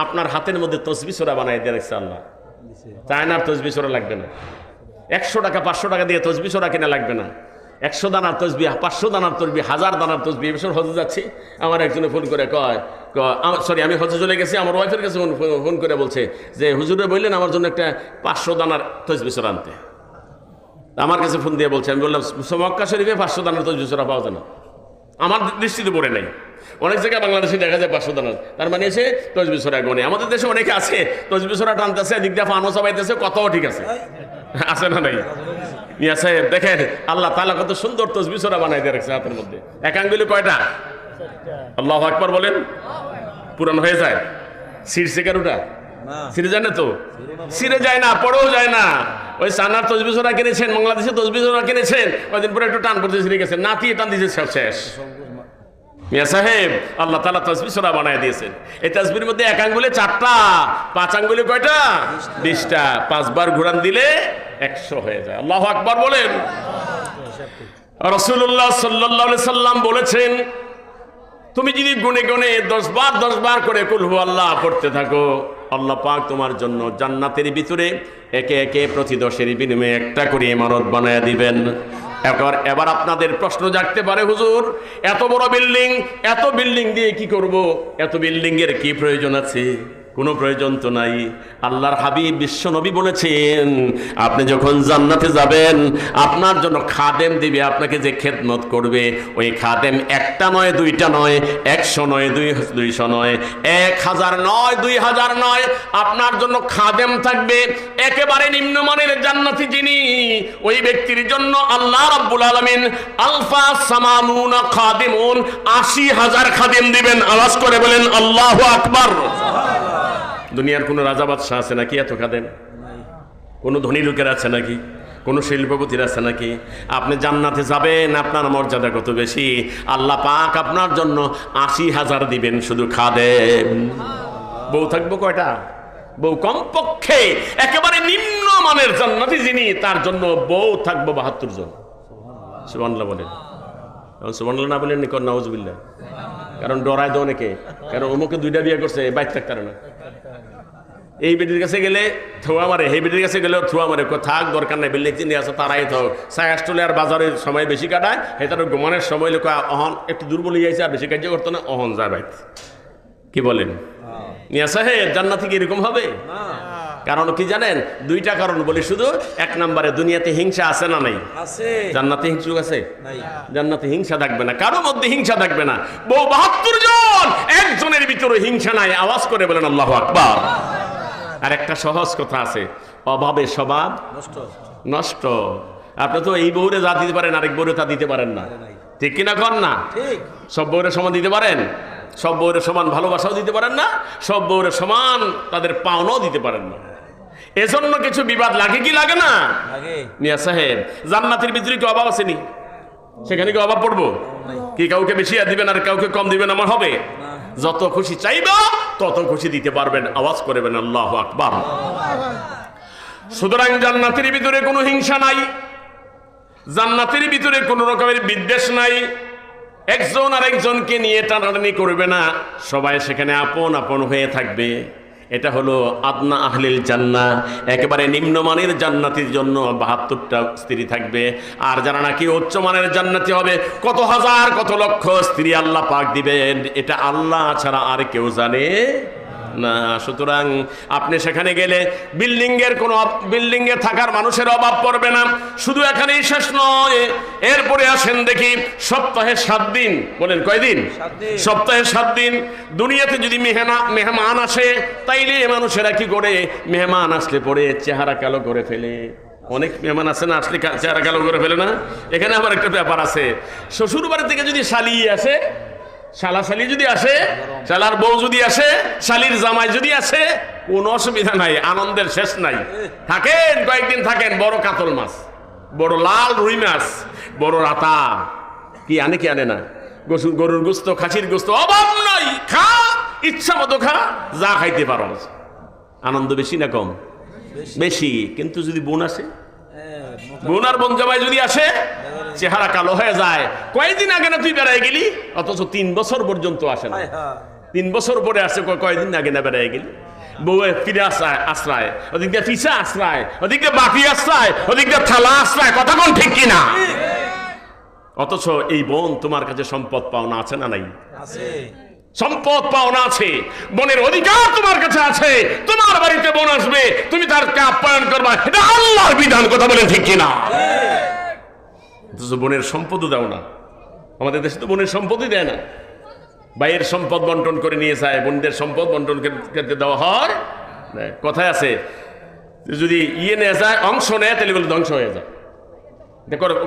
আপনার হাতের মধ্যে তসবিহ সূরা বানাই দিয়ে রাখছে আল্লাহ। চায়নার তসবিহ সূরা লাগবে না, 100 টাকা 500 টাকা দিয়ে তসবিহ সূরা কিনা লাগবে না। 100 দানার তসবিহ, 500 দানার তসবিহ, 1000 দানার তসবিহ। এবছর হজে যাচ্ছি, আমার একজনে ফোন করে কয়, সরি আমি হজে চলে গেছি, আমার ওয়াইফের কাছে ফোন করে বলছে যে হুজুরে বললেন আমার জন্য একটা 500 দানার তসবিহ সূরা আনতে। আমার কাছে ফোন দিয়ে বলছে, আমি বললাম মক্কা শরীফে 500 দানার তসবিহ সূরা পাওয়া যায় না, আমার দৃষ্টিতে পড়ে নাই। অনেক জায়গায় বাংলাদেশে দেখা যায় 500 দানার, তার মানে এসে তসবিহ সূরা গনে। আমাদের দেশে অনেকে আছে তসবিহ সূরা টানতেছে, এদিক দিয়ে ফানো চাবাইতেছে, কথাও ঠিক আছে, আছে না নাই? মিয়া সাহেব দেখেন আল্লাহ তাআলা কত সুন্দর তসবিহ সূরা বানাই দিয়ে রাখছে হাতের মধ্যে। এক আঙ্গুলে কয়টা? আল্লাহু আকবার বলেন। পুরান হয়ে যায়? ছিঁড়ছে কারোটা? ছিঁড়ে যায় না তো, ছিঁড়ে যায় না, পড়েও যায় না। ওই সানার তসবিহ সূরা কিনেছেন, বাংলাদেশে তসবিহ সূরা কিনেছেন, কয়দিন পরে একটু টান পড়তে ছিঁড়ে গেছে, নাতি টান দিয়েছে, শেষ। মিয়া সাহেব আল্লাহ তাআলা তাসবিহ সূরা বানায় দিয়েছেন। এই তাসবিহের মধ্যে এক আঙ্গুলে 4টা, 5 আঙ্গুলে কয়টা? 20টা। 5 বার ঘুরান দিলে 100 হয়ে যায়। আল্লাহু আকবার বলেন। রাসূলুল্লাহ সাল্লাল্লাহু আলাইহি সাল্লাম বলেছেন, তুমি যদি গুনে গুনে 10 বার করে কুল হু আল্লাহ পড়তে থাকো, আল্লাহ পাক তোমার জন্য জান্নাতের ভিতরে একে একে প্রতি 10-এর বিনিময়ে একটা করে ইমারত বানায় দিবেন। এবার আপনাদের প্রশ্ন জাগতে পারে, হুজুর এত বড় বিল্ডিং, এত বিল্ডিং দিয়ে কি করব? এত বিল্ডিং এর কি প্রয়োজন আছে? কোনো প্রয়োজন তো নাই। আল্লাহর হাবিব বিশ্ব নবী বলেছেন, আপনি যখন জান্নাতে যাবেন আপনার জন্য খাদেম দিবে, আপনাকে যে খেদমত করবে, ওই খাদেম একটা নয়, দুইটা নয়, 100 নয়, 200 নয়, 1000 নয়, 2000 নয়, আপনার জন্য খাদেম থাকবে একেবারে নিম্নমানের জান্নাতি যিনি, ওই ব্যক্তির জন্য আল্লাহ রাব্বুল আলামিন আলফা সামানুনা খাদিমুন, 80,000 খাদেম দিবেন। আওয়াজ করে বলেন আল্লাহু আকবার। দুনিয়ার কোনো রাজা বাদশাহ আছে নাকি এত খাদেম? কোনো ধনী লোকের আছে নাকি? কোনো শিল্পপতির আছে নাকি? আপনি জান্নাতে যাবেন, আপনার মর্যাদা কত বেশি। আল্লাহ পাক আপনার জন্য 80,000 দিবেন শুধু খাদেম। বউ থাকবো কয়টা? বউ কমপক্ষে একেবারে নিম্নমানের জান্নাতি যিনি, তার জন্য বউ থাকবো 72 জন। সুবহানাল্লাহ বলেন। সুবহানাল্লাহ না বলেন নিকট নাউজুবিল্লাহ। কারণ ডরায় দেয় অনেকে, কারণ অমুকে 2টা বিয়ে করছে, বাইক থাকতে পারে না। এই বেটির কাছে গেলে থুয়া মারে, এই বেটির কাছে গেলেও থুয়া মারে, থাক দরকার নাই, বিল্ডিং চিনি আছে তারাই থাক। সায়াস্টলে আর বাজারের সময় বেশি কাটায়, এটা ঘুমানোর সময় লোক অহন একটু দুর্বল হয়ে যাইছে, আর বেশি কার্য করতো না, অহন যায় বাইক। কি বলেন মিয়া সাহেব? জান্নাতে কি এরকম হবে? কারণ কি জানেন? 2টা কারণ বলি শুধু। 1 নম্বরে দুনিয়াতে হিংসা আছে না নাই? আছে। জান্নাতে হিংসা আছে? জান্নাতে হিংসা থাকবে না, কারো মধ্যে হিংসা থাকবে না। বউ 72 জন, একজনের ভিতরে হিংসা নাই। আওয়াজ করে বলেন আল্লাহু আকবার। আর একটা সহজ কথা আছে, অভাবে স্বভাব নষ্ট। আপনি তো এই বউরে যা দিতে পারেন আরেক বউরে তা দিতে পারেন না, ঠিক কিনা কর না? সব বউরে সমান দিতে পারেন? সব বউরে সমান ভালোবাসাও দিতে পারেন না, সব বউরে সমান তাদের পাওনাও দিতে পারেন না। এজন্য কিছু বিবাদ লাগে কি লাগে না? মিয়া সাহেব জান্নাতের ভিতরে কি অভাব আসেনি? সেখানে কি অভাব পড়বো? কি কাউকে বেশি দিবেন আর কাউকে কম দিবেন আমার হবে? যত খুশি চাইবা তত খুশি দিতে পারবেন। আওয়াজ করবেন আল্লাহু আকবার। সুতরাং জান্নাতের ভিতরে কোনো হিংসা নাই, জান্নাতের ভিতরে কোনো রকমের বিদ্বেষ নাই, একজন আর একজনকে নিয়ে টানাটানি করবে না, সবাই সেখানে আপন আপন হয়ে থাকবে। এটা হলো আদনা আহলিল জান্নাহ, একেবারে নিম্নমানের জান্নাতির জন্য 72টা স্ত্রী থাকবে। আর যারা নাকি উচ্চমানের জান্নাতি হবে, কত হাজার কত লক্ষ স্ত্রী আল্লাহ পাক দিবেন, এটা আল্লাহ ছাড়া আর কেউ জানে না। সুতরাং আপনি সেখানে গেলে বিল্ডিং এ থাকার মানুষের অভাব পড়বে না। শুধু এখানেই শেষ নয়, এরপরে আসেন দেখি সপ্তাহে 7 দিন। বলেন কয়দিন? সপ্তাহে 7 দিন। দুনিয়াতে যদি মেহমান আসে, তাইলে মানুষেরা কি করে? মেহমান আসলে পরে চেহারা কালো করে ফেলে। অনেক মেহমান আছে না, আসলে চেহারা কালো করে ফেলে না? এখানে আবার একটা ব্যাপার আছে, শ্বশুর বাড়ি থেকে যদি শালি আসে, শালা শালি যদি আসে, শালার বউ যদি আসে, শালির জামাই যদি আসে, কোনো অসুবিধা নাই, আনন্দের শেষ নাই। থাকেন কয়েকদিন থাকেন, বড় কাতল মাছ, বড় লাল রুই মাছ, বড় রাতা, কি আনে কি আনে না, গরুর গোস্ত, খাসির গোস্ত, অভাব নাই, খা ইচ্ছা মতো খা, যা খাইতে পারো। আনন্দ বেশি না কম? বেশি। কিন্তু যদি বোন আসে, বোন আর বোন জামাই যদি আসে, চেহারা কালো হয়ে যায়। কয়েকদিন আগে না তুই বেড়াই গেলি, অথচ 3 বছর পর্যন্ত আসে না। 3 বছর পরে আসছে, কয়দিন আগে না বেড়ায় গেল, বউ ফিরে আশ্রয়, ওদিক দিয়ে পিসা আশ্রয়, ওদিক দিয়ে বাটি আশ্রয়, ওদিক দিয়ে থালা আশ্রয়, কথা কোন ঠিক কিনা? অথচ এই বোন তোমার কাছে সম্পদ পাওনা আছে না নাই? সম্পদ পাওনা আছে, বোনের অধিকার তোমার কাছে আছে। তোমার বাড়িতে বোন আসবে, তুমি তারকে আপ্যায়ন করবা, এটা আল্লাহর বিধান, কথা বলেন ঠিক কিনা? অথচ বোনের সম্পদও দাও না। আমাদের দেশে তো বোনের সম্পদই দেয় না, ভাইয়ের সম্পদ বন্টন করে নিয়ে যায়, বোনদের সম্পদ বন্টন করতে দেওয়া হয়। কথায় আছে যদি নিয়ে যায়, অংশ নেয়, তাহলে বলে ধ্বংস হয়ে যায়।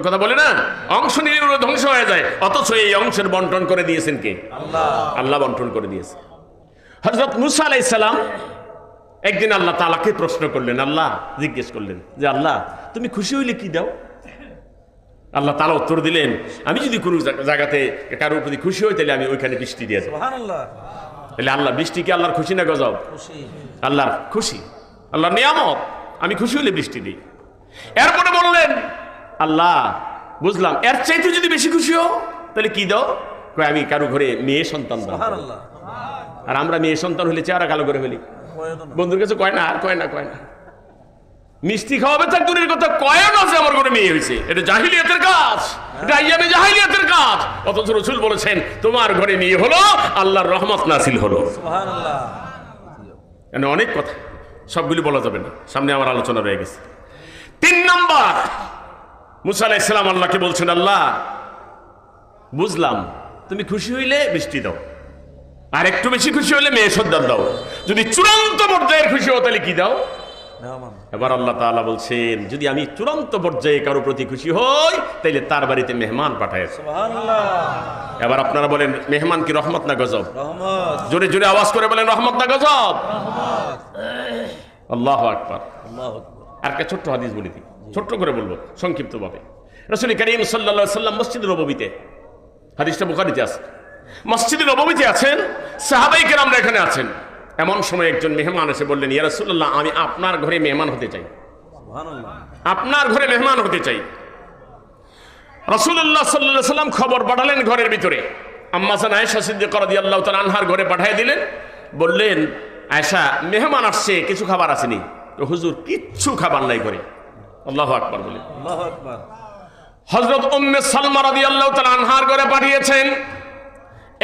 কথা বলে না, অংশ নিলে ধ্বংস হয়ে যায়। অথচ এই অংশের বন্টন করে দিয়েছেন কে? আল্লাহ বন্টন করে দিয়েছে। হযরত মুসা আলাইহিস সালাম একদিন আল্লাহ তাআলাকে প্রশ্ন করলেন, আল্লাহ জিজ্ঞেস করলেন যে আল্লাহ তুমি খুশি হইলে কি দাও? আল্লাহ তাআলা উত্তর দিলেন, আমি যদি কোনো জায়গাতে কারোর প্রতি খুশি হই তাহলে আমি ওইখানে বৃষ্টি দিয়ে দেব। সুবহানাল্লাহ। তাহলে আল্লাহ বৃষ্টি কি আল্লাহর খুশি না গজব? খুশি। আল্লাহর খুশি, আল্লাহর নিয়ামত, আমি খুশি হলে বৃষ্টি দিই। এরপরে বললেন, আল্লাহ বুঝলাম, এর চাইতে যদি বেশি খুশি হও তাহলে কি দাও? কয় আমি কারো ঘরে মেয়ে সন্তান দাও। সুবহানাল্লাহ। আর আমরা মেয়ে সন্তান হলে চেহারা কালো করে ফেলি, বন্ধুর কাছে কয় না, আর কয় না, কয় না। মিষ্টি খাওয়াবে তার দূরের কথা, কয় না যে আমার ঘরে মেয়ে হয়েছে। এটা জাহিলিয়াতের কাজ, এটা আইয়ামে জাহিলিয়াতের কাজ। অথচ রাসূল বলেছেন তোমার ঘরে মেয়ে হলো, আল্লাহর রহমত নাসিল হলো। সুবহানাল্লাহ। এখানে অনেক কথা, সবগুলি বলা যাবে না, সামনে আমার আলোচনা রয়ে গেছে। 3 নম্বর, মুসা আলাইহিস সালাম আল্লাহকে বলছেন, আল্লাহ বুঝলাম তুমি খুশি হইলে বৃষ্টি দাও, আর একটু বেশি খুশি হইলে মেয়ে সন্তান দাও। যদি চূড়ান্ত পর্যায়ের খুশি হও তাহলে কি দাও? এবার আল্লাহ তাআলা বলছেন, যদি আমি চূড়ান্ত পর্যায়ে কারো প্রতি খুশি হই তাহলে তার বাড়িতে মেহমান পাঠায়। সুবহানাল্লাহ। এবার আপনারা বলেন, মেহমান কি রহমত না গজব? রহমত। জোরে জোরে আওয়াজ করে বলেন, রহমত না গজব? রহমত। আল্লাহু আকবার। আল্লাহু আকবার। আর একটা ছোট্ট হাদিস বলি দিই, ছোট্ট করে বলবো সংক্ষিপ্তভাবে। রাসূল করিম সাল্লাল্লাহু আলাইহি ওয়াসাল্লাম মসজিদে নববীতে, হাদিসটা বুখারীতে আছে, মসজিদে নববীতে আছেন, সাহাবায়ে কেরামরা এখানে আছেন। এমন সময় একজন মেহমান এসে বললেন, ইয়া রাসূলুল্লাহ আমি আপনার ঘরে মেহমান হতে চাই। সুবহানাল্লাহ। আপনার ঘরে মেহমান হতে চাই। রাসূলুল্লাহ সাল্লাল্লাহু আলাইহি ওয়াসাল্লাম খবর পাঠালেন ঘরের ভিতরে, আম্মা জান আয়েশা সিদ্দিকা রাদিয়াল্লাহু তাআলা আনহার ঘরে পাঠিয়ে দিলেন। বললেন, আয়েশা মেহমান আসছে, কিছু খাবার আসেনি? তো হুজুর কিচ্ছু খাবার নাই ঘরে। আল্লাহু আকবার বলে। আল্লাহু আকবার। হযরত উম্মে সালমা রাদিয়াল্লাহু তাআলা আনহার ঘরে পাঠিয়েছেন,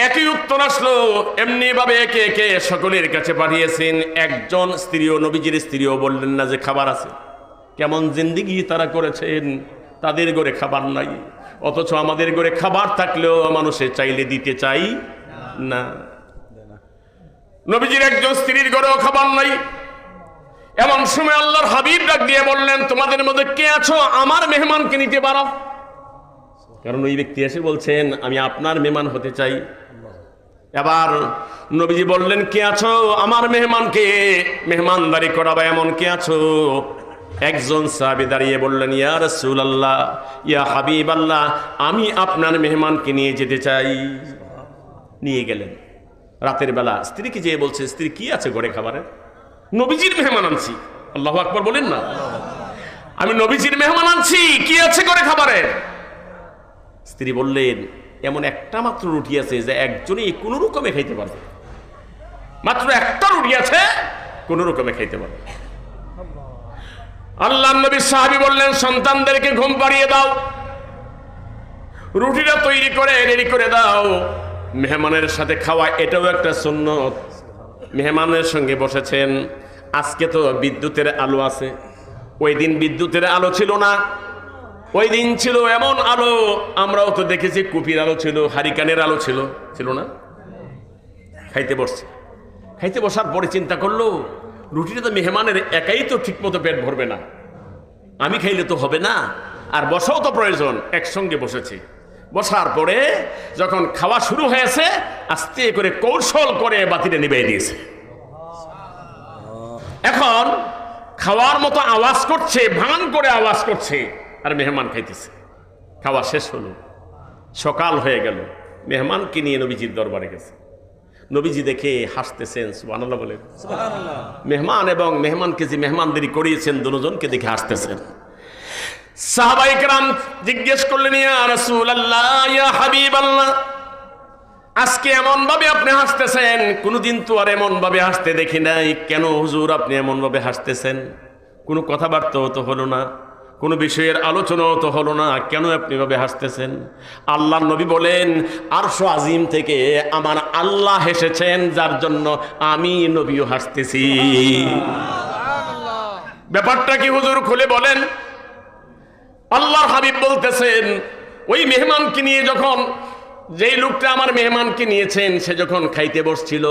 একই উত্তর আসলো। এমনি ভাবে একে একে সকলের কাছে পাঠিয়েছেন। একজন স্ত্রীও, নবীজির স্ত্রীও বললেন না যে খাবার আছে। কেমন জিন্দেগি তারা করেছেন, তাদের ঘরে খাবার নাই। অথচ আমাদের ঘরে খাবার থাকলেও মানুষের চাইলে দিতে চাই না। নবীজির একজন স্ত্রীর ঘরেও খাবার নাই। এমন সময় আল্লাহর হাবিব ডাক দিয়ে বললেন, তোমাদের মধ্যে কে আছো আমার মেহমানকে নিতে পারো? কারণ ওই ব্যক্তি এসে বলছেন, আমি আপনার মেহমান হতে চাই। এবার নবীজি বললেন, কে আছো আমার মেহমানকে মেহমানদারি করাবা, এমন কে আছো? একজন সাহাবী দাঁড়িয়ে বললেন, ইয়া রাসূলুল্লাহ, ইয়া হাবিবাল্লাহ, আমি আপনার মেহমানকে নিয়ে যেতে চাই। নিয়ে গেলেন। রাতের বেলা স্ত্রীকে যেয়ে বলছে, স্ত্রী কি আছে ঘরে খাবারের? নবীজির মেহমান আনছি। আল্লাহু আকবার বলেন না। আমি নবীজির মেহমান আনছি, কি আছে ঘরে খাবারের? স্ত্রী বললেন, এমন একটা মাত্র রুটি আছে যে একজনই কোনো রকমে খাইতে পারবে। মাত্র একটা রুটি আছে, কোনো রকমে খাইতে পারবে। আল্লাহর নবী সাহাবী বললেন, সন্তানদেরকে ঘুম পাড়িয়ে দাও, রুটিটা তৈরি করে রেডি করে দাও, মেহমানের সাথে খাওয়া, এটাও একটা সুন্নত। মেহমানের সঙ্গে বসেছেন। আজকে তো বিদ্যুতের আলো আছে, ওই দিন বিদ্যুতের আলো ছিল না। ওই দিন ছিল এমন আলো, আমরাও তো দেখেছি, কুপির আলো ছিল, হারিকানের আলো ছিল, ছিল না? খাইতে বসছে। খাইতে বসার পরে চিন্তা করলো, রুটিটা তো মেহমানের একাই তো ঠিক মতো পেট ভরবে না, আমি খাইলে তো হবে না, আর বসাও তো প্রয়োজন। একসঙ্গে বসেছে। বসার পরে যখন খাওয়া শুরু হয়েছে, আস্তে করে কৌশল করে বাতিটা নিভিয়ে দিয়েছে। এখন খাওয়ার মতো আওয়াজ করছে, ভান করে আওয়াজ করছে, আর মেহমান খাইতেছে। খাওয়া শেষ হলো, সকাল হয়ে গেল। মেহমানকে নিয়ে নবীজির দরবারে গেছে। নবীজি দেখে হাসতেছেন, সুবহানাল্লাহ বলেন। সুবহানাল্লাহ। মেহমান এবং মেহমানকে যে মেহমানদারি করিয়েছেন, দুজনকে দেখে হাসতেছেন। সাহাবায়ে কেরাম জিজ্ঞেস করলেন, ইয়া রাসূলুল্লাহ, ইয়া হাবিবাল্লাহ, আজকে এমন ভাবে আপনি হাসতেছেন, কোনোদিন তো আর এমন ভাবে হাসতে দেখি নাই। কেন হুজুর আপনি এমন ভাবে হাসতেছেন? কোনো কথাবার্তাও তো হলো না, কোনো বিষয়ের আলোচনাও তো হলো না, কেন আপনি ভাবে হাসতেছেন? আল্লাহর নবী বলেন, আরশ আজিম থেকে আমার আল্লাহ হেসেছেন, যার জন্য আমি নবীও হাসতেছি। ব্যাপারটা কি হুজুর খুলে বলেন। আল্লাহর হাবিব বলতেছেন, ওই মেহমানকে নিয়ে যখন, যেই লোকটা আমার মেহমানকে নিয়েছেন, সে যখন খাইতে বসছিল,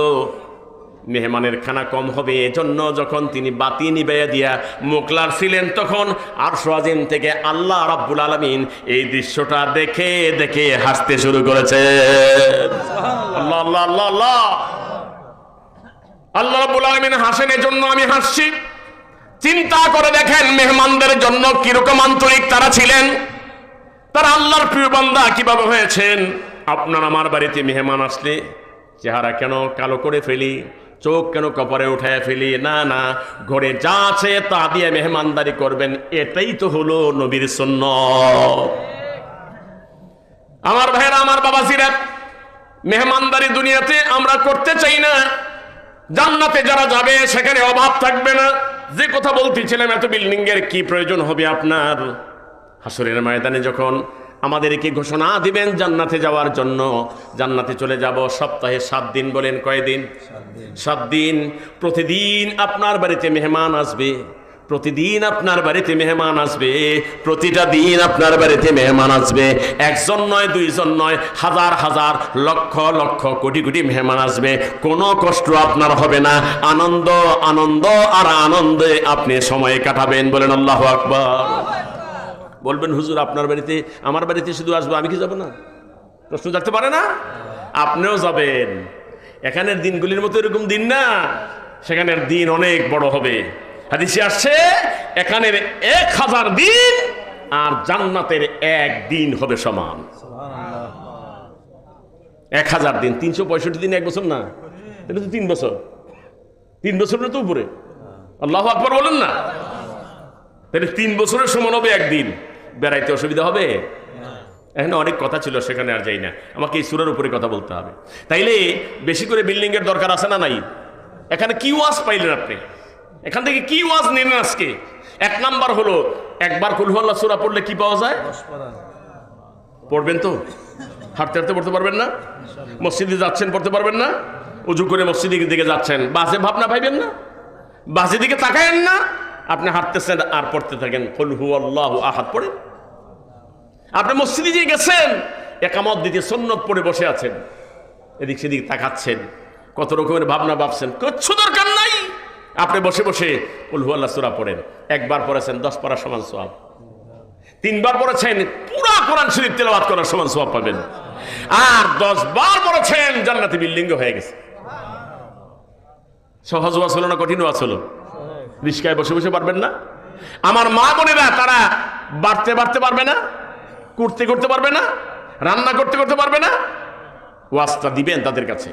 মেহমানের খানা কম হবে এজন্য যখন তিনি বাতি নিবাইয়া দিয়া মুখলার ছিলেন, তখন আরশ আজিম থেকে আল্লাহ রাব্বুল আলামিন এই দৃশ্যটা দেখে দেখে হাসতে শুরু করেছে। আল্লাহ আল্লাহ আল্লাহ আল্লাহ আল্লাহ রাব্বুল আলামিন হাসেন, এজন্য আমি হাসছি। চিন্তা করে দেখেন মেহমানদের জন্য কিরকম আন্তরিক তারা ছিলেন, তারা আল্লাহর প্রিয় বান্দা কিভাবে হয়েছেন। আপনার আমার বাড়িতে মেহমান আসলে চেহারা কেন কালো করে ফেলি, চোখ কেন কপালে উঠায় ফেলি? না না, ঘরে যা আছে তা দিয়ে মেহমানদারি করবেন, এটাই তো হলো নবীর সুন্নাত। আমার ভাইরা, আমার বাবাজিরা, মেহমানদারি দুনিয়াতে আমরা করতে চাই না। জান্নাতে যারা যাবে সেখানে অভাব থাকবে না। যে কথা বলতেছিলাম, এত বিল্ডিং এর কি প্রয়োজন হবে আপনার? হাসরের ময়দানে যখন আমাদেরকে ঘোষণা দিবেন জান্নাতে যাওয়ার জন্য, জান্নাতে চলে যাব, সপ্তাহে 7 দিন। বলেন কয়দিন? 7 দিন। প্রতিদিন আপনার বাড়িতে মেহমান আসবে, প্রতিদিন আপনার বাড়িতে মেহমান আসবে, প্রতিটা দিন আপনার বাড়িতে মেহমান আসবে। একজন নয়, দুইজন নয়, হাজার হাজার, লক্ষ লক্ষ, কোটি কোটি মেহমান আসবে। কোনো কষ্ট আপনার হবে না, আনন্দ আনন্দ আর আনন্দে আপনি সময় কাটাবেন। বলেন আল্লাহু আকবার। বলবেন হুজুর আপনার বাড়িতে, আমার বাড়িতে শুধু আসবো, আমি কি যাব না? প্রশ্ন থাকতে পারে না? আপনিও যাবেন। এখানের দিনগুলির মতো এরকম দিন না, সেখানের দিন অনেক বড় হবে। হাদিসে আসছে, এখানের 1000 দিন আর জান্নাতের 1 দিন হবে সমান। 1000 দিন, 365 দিন 1 বছর না, এটা তো 3 বছর। 3 বছরের তো উপরে। আল্লাহু আকবার বলেন না? তাহলে 3 বছরের সমান হবে 1 দিন। বেড়াইতে অসুবিধা হবে? এখানে অনেক কথা ছিল, সেখানে আর যাই না, আমাকে এই সূরার উপরে কথা বলতে হবে। তাইলে বেশি করে বিল্ডিং এর দরকার আছে না নাই? এখানে কি ওয়াজ পাইলেন আপনি? এখান থেকে কি ওয়াজ নিলেন আজকে? 1 নাম্বার হলো, একবার কুল হুয়াল্লাহ সূরা পড়লে কি পাওয়া যায়? পড়বেন তো? হাঁটতে হাঁটতে পড়তে পারবেন না? মসজিদে যাচ্ছেন পড়তে পারবেন না? উজু করে মসজিদের দিকে যাচ্ছেন, বাসে ভাবনা পাইবেন না? বাসের দিকে তাকায়েন না? আপনি হাঁটতেছেন আর পড়তে থাকেন কুল হুয়াল্লাহু আহাদ পড়েন। আপনি মসজিদে যে গেছেন, একামত দিতে সুন্নত পড়ে বসে আছেন, এদিক সেদিক তাকাচ্ছেন, কত রকমের ভাবনা ভাবছেন, কিচ্ছু দরকার নাই। আপনি বসে বসে কুল হুয়াল্লাহ সূরা পড়েন। 1 বার পড়েছেন 10 পারা সমান সওয়াব। 3 বার পড়েছেন পুরা কোরআন শরীফ তেলাওয়াত করার সমান সওয়াব পাবেন। আর 10 বার পড়েছেন, জান্নাতি বিল্ডিং হয়ে গেছে। সহজ ওয়াজ হলো না কঠিন ওয়াজ হলো? রিস্কায় বসে বসে পারবেন না? আমার মা বোনেরা, তারা বাড়তে বাড়তে পারবে না, করতে করতে পারবে না, রান্না করতে করতে পারবে না। ওয়াজটা দিবেন তাদের কাছে।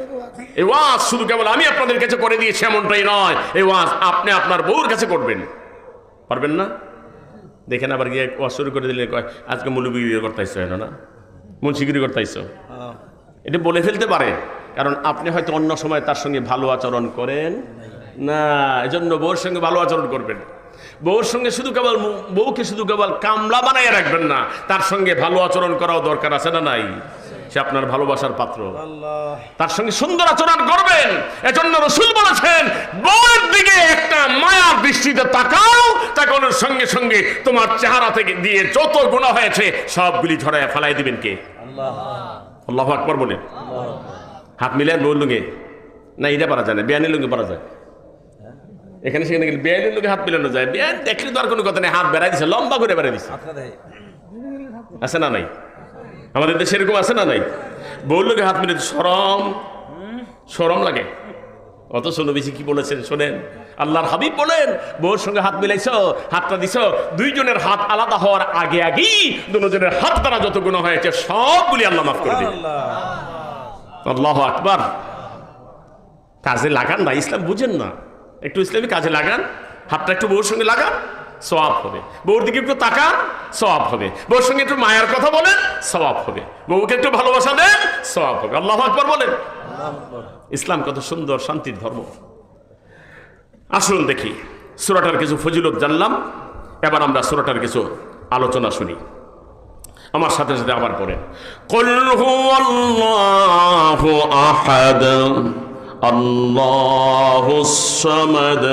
এই ওয়াজ শুধু কেবল আমি আপনাদের কাছে করে দিয়েছি এমনটাই নয়, এই ওয়াজ আপনি আপনার বউর কাছে করবেন। পারবেন না? দেখেন আবার গিয়ে ওয়াজ শুরু করে দিলে কয় আজকে মৌলবীগিরি করতে আসছো, না মুন্সিগিরি করতে আসছো। এটা বলে ফেলতে পারে, কারণ আপনি হয়তো অন্য সময় তার সঙ্গে ভালো আচরণ করেন না, এজন্য বউর সঙ্গে ভালো আচরণ করবেন। বউর সঙ্গে শুধু কেবল, বউকে শুধু কেবল কামলা বানাইয়া রাখবেন না, তার সঙ্গে ভালো আচরণ করাও দরকার আছে না নাই? সে আপনার ভালোবাসার পাত্র, তার সঙ্গে সুন্দর আচরণ করবেন। এজন্য রাসূল বলেছেন, বউয়ের দিকে একটা মায়ার দৃষ্টিতে তাকাও, তাকানোর সঙ্গে সঙ্গে তোমার চেহারা থেকে দিয়ে যত গুনাহ হয়েছে সবগুলি ঝরাইয়া ফেলাই দিবেন কে? আল্লাহ। আল্লাহু আকবার বলেন। হাত মিলেন বউর লুঙ্গে না? এটা পারা যায় না, বেয়ানের লুঙ্গে পারা যায়। এখানে সেখানে গেলে বেয়ানের লুঙ্গে হাত মিলানো যায়। বেয়ান দেখলে তো আর কোনো কথা নেই, হাত বেড়াই দিছে, লম্বা করে বেড়াই দিছে। আছে না নাই? আমাদের দেশে এরকম আছে না নাই? বউর লুঙ্গে হাত মিলে শরম লাগে। অথচ নবীজি কি বলেছেন শোনেন, আল্লাহর হাবিব বলেন, বউর সঙ্গে হাত মিলাইছো, হাতটা দিছো, দুইজনের হাত আলাদা হওয়ার আগে আগেই দুজনের হাত দ্বারা যত গুনাহ হয়েছে সবগুলি আল্লাহ মাফ করে দিবেন। আল্লাহু আকবার। কাজে লাগান না, ইসলাম বুঝেন না, একটু ইসলামী কাজে লাগান, হাতটা একটু বউর সঙ্গে লাগান, সওয়াব হবে। বউর দিকে একটু তাকান, সওয়াব হবে। বউর সঙ্গে একটু মায়ের কথা বলেন, সওয়াব হবে। বউকে একটু ভালোবাসা দেন, সওয়াব হবে। আল্লাহু আকবার বলেন। ইসলাম কত সুন্দর শান্তির ধর্ম। আসুন দেখি সূরাটার কিছু ফজিলত জানলাম, এবার আমরা সূরাটার কিছু আলোচনা শুনি। আমার সাথে সাথে আবার পড়েন, কুল হুয়াল্লাহু আহাদ আল্লাহুস সামাদ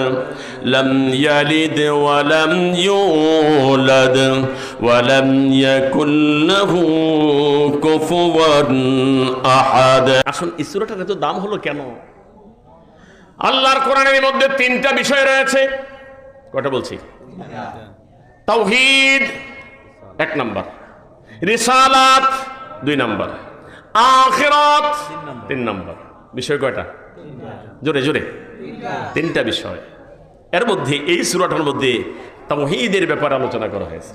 লাম ইয়ালিদ ওয়া লাম ইউলাদ ওয়া লাম ইয়াকুল লাহু কুফুয়ান আহাদ। আসুন এই সূরাটার এত দাম হলো কেন? আল্লাহর কোরআনের মধ্যে তিনটা বিষয় রয়েছে। কয়টা বলছি? তাওহীদ এক নাম্বার, রিসালাত দুই নাম্বার, আখিরাত তিন নাম্বার। বিষয় কয়টা? জোরে জোরে তিনটা বিষয়। এর মধ্যে এই সূরাটার মধ্যে তাওহীদের ব্যাপারে আলোচনা করা হয়েছে,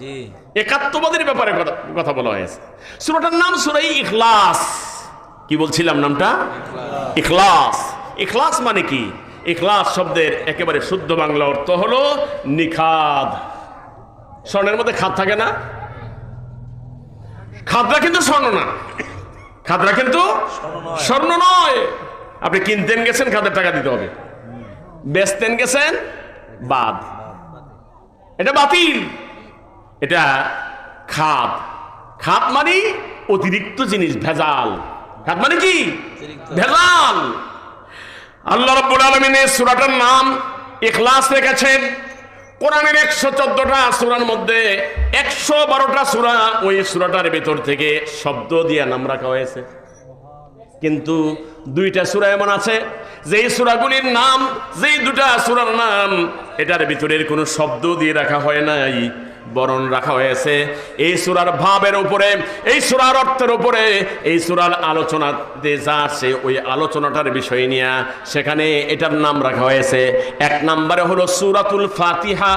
একাত্মবাদের ব্যাপারে কথা বলা হয়েছে। সূরাটার নাম সূরা ইখলাস। কি বলছিলাম নামটা? ইখলাস। ইখলাস মানে কি? ইখলাস শব্দের একেবারে শুদ্ধ বাংলা অর্থ হলো নিখাদ। স্বর্ণের মধ্যে খাদ থাকে না? খাদরা কিন্তু স্বর্ণ না, খাদরা কিন্তু স্বর্ণ নয়। আপনি কিনতেন গেছেন, খাদের টাকা দিতে হবে। বেচতেন গেছেন, বাদ, এটা বাতিল। এটা খাদ। খাদ মানে অতিরিক্ত জিনিস, ভেজাল। খাদ মানে কি? ভেজাল। আল্লাহ রাব্বুল আলামিন এই সূরাটার নাম ইখলাস রেখেছেন। কোরআনের 114টা সূরার মধ্যে 112টা সূরা ওই সূরাটার ভেতর থেকে শব্দ দিয়ে নাম রাখা হয়েছে। কিন্তু দুইটা সূরা এমন আছে যেই সূরাগুলির নাম, যেই দুটা সূরার নাম, এটার ভিতরের কোনো শব্দ দিয়ে রাখা হয় নাই, বরং রাখা হয়েছে এই সূরার ভাবের উপরে, এই সূরার অর্থের উপরে, এই সূরার আলোচনাতে যা আছে ওই আলোচনাটার বিষয় নিয়ে সেখানে এটার নাম রাখা হয়েছে। এক নম্বরে হলো সূরাতুল ফাতিহা।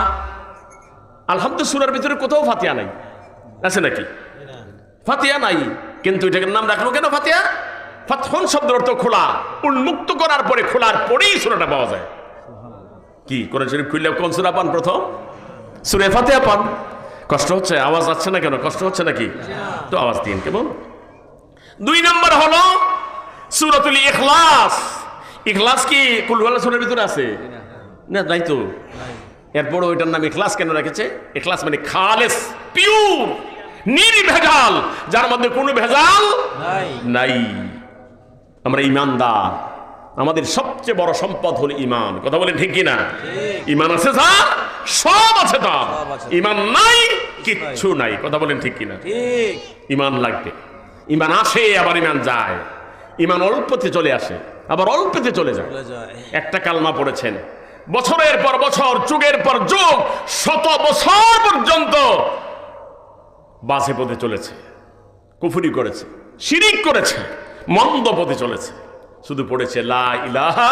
আলহামদুলিল্লাহ সূরার ভিতরে কোথাও ফাতিহা নাই, আছে নাকি? ফাতিহা নাই, কিন্তু এটার নাম রাখলো কেন ফাতিহা? ফাতহুন শব্দের অর্থ খোলা, উন্মুক্ত করার পরে, খোলার পরেই সূরাটা পাওয়া যায়। কি কোরআন শরীফ খুললে কোন সূরা পান? প্রথম সূরা ফাতিহা পান। কষ্ট হচ্ছে? আওয়াজ আসছে না কেন? কষ্ট হচ্ছে নাকি? তো আওয়াজ দিন কেমন। দুই নম্বর হলো সূরাতুল ইখলাস। ইখলাস কি কুল হুয়াল্লাহ সূরার ভিতরে আছে না? নাই তো। এরপর ওইটার নাম ইখলাস কেন রেখেছে? ইখলাস মানে খালেস, পিওর, নির্ভেজাল, যার মধ্যে কোনো ভেজাল নাই। আমরা ঈমানদার, আমাদের সবচেয়ে বড় সম্পদ হলো ঈমান। কথা বলেন ঠিক কিনা? ঈমান আছে যার, সব আছে তার। ঈমান নাই, কিচ্ছু নাই। কথা বলেন ঠিক কিনা? ঈমান লাগবে। ঈমান আসে আবার ঈমান যায়। ঈমান অল্পতে চলে আসে, আবার অল্পতে চলে যায়। একটা কালমা পড়েছেন, বছরের পর বছর, যুগের পর যুগ, শত বছর পর্যন্ত বাজে পথে চলেছে, কুফরি করেছে, শিরিক করেছে, মন্দ পথে চলেছে, শুধু পড়েছে লা ইলাহা